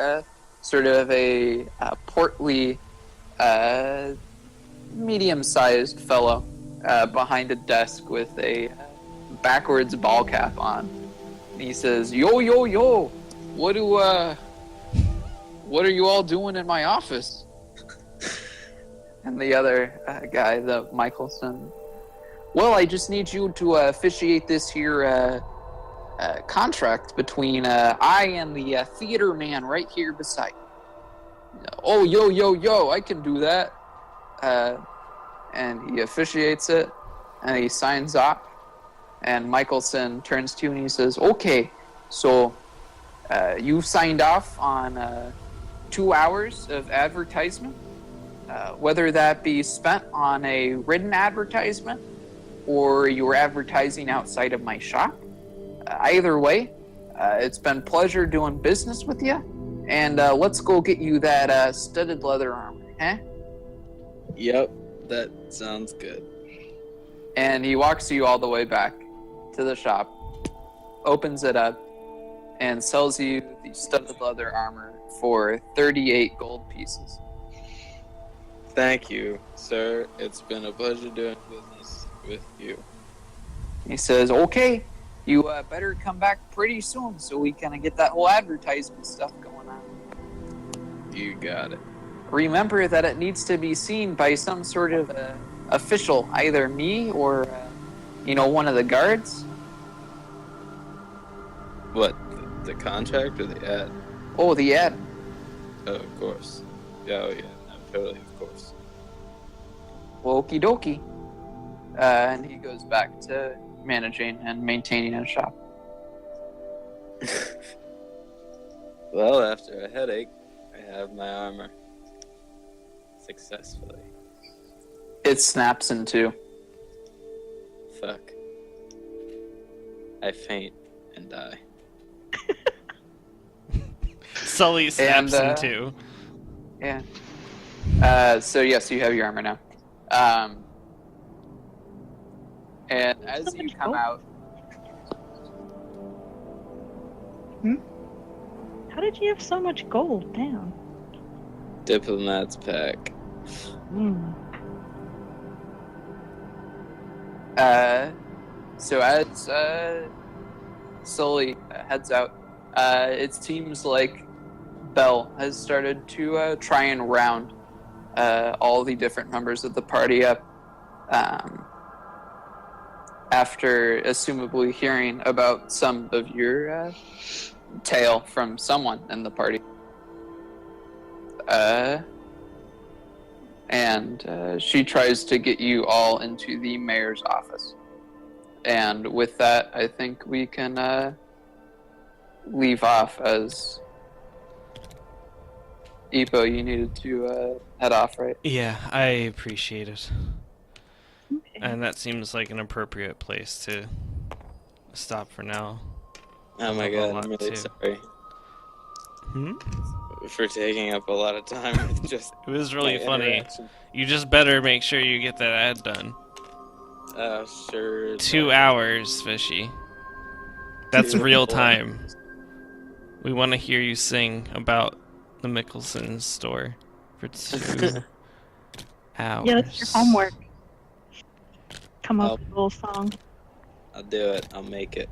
sort of a portly, medium-sized fellow behind a desk with a backwards ball cap on. And he says, "Yo, yo, yo! What are you all doing in my office?" And the other guy, the Michelson, "Well, I just need you to officiate this here contract between I and the theater man right here beside you." "Oh, yo, yo, yo, I can do that." And he officiates it, and he signs off. And Michelson turns to you and he says, "Okay, so you signed off on 2 hours of advertisement, whether that be spent on a written advertisement or you were advertising outside of my shop. Either way, it's been a pleasure doing business with you, and let's go get you that studded leather armor, huh?" Yep, that sounds good. And he walks you all the way back to the shop, opens it up, and sells you the studded leather armor for 38 gold pieces. Thank you, sir. It's been a pleasure doing business with you. He says, "Okay, you better come back pretty soon so we can get that whole advertisement stuff going on. You got it. Remember that it needs to be seen by some sort of official, either me or, one of the guards." What, the contract or the ad? "Oh, the ad." Oh, of course. Oh, yeah, no, totally, of course. Okie dokie. And he goes back to managing and maintaining his shop. Well, after a headache, I have my armor. Successfully. It snaps in two. Fuck. I faint and die. Sully snaps And, in two. Yeah. So yes, you have your armor now. And as you come out, How did you have so much gold? Damn. Diplomat's pack. so as Sully heads out, it seems like Belle has started to try and round all the different members of the party up. after assumably hearing about some of your tale from someone in the party. And she tries to get you all into the mayor's office. And with that, I think we can leave off, as Ipo, you needed to head off, right? Yeah, I appreciate it. Okay. And that seems like an appropriate place to stop for now. Oh my A god, lot I'm really too. sorry Hmm? for taking up a lot of time with just It was really my funny. interaction. You just better make sure you get that ad done. Sure. 2 but- hours, Fishy. That's 2 real hours. time. We want to hear you sing about the Mickelson's store for 2 hours. Yeah, that's your homework. Come Oh. up with a little song. I'll do it. I'll make it.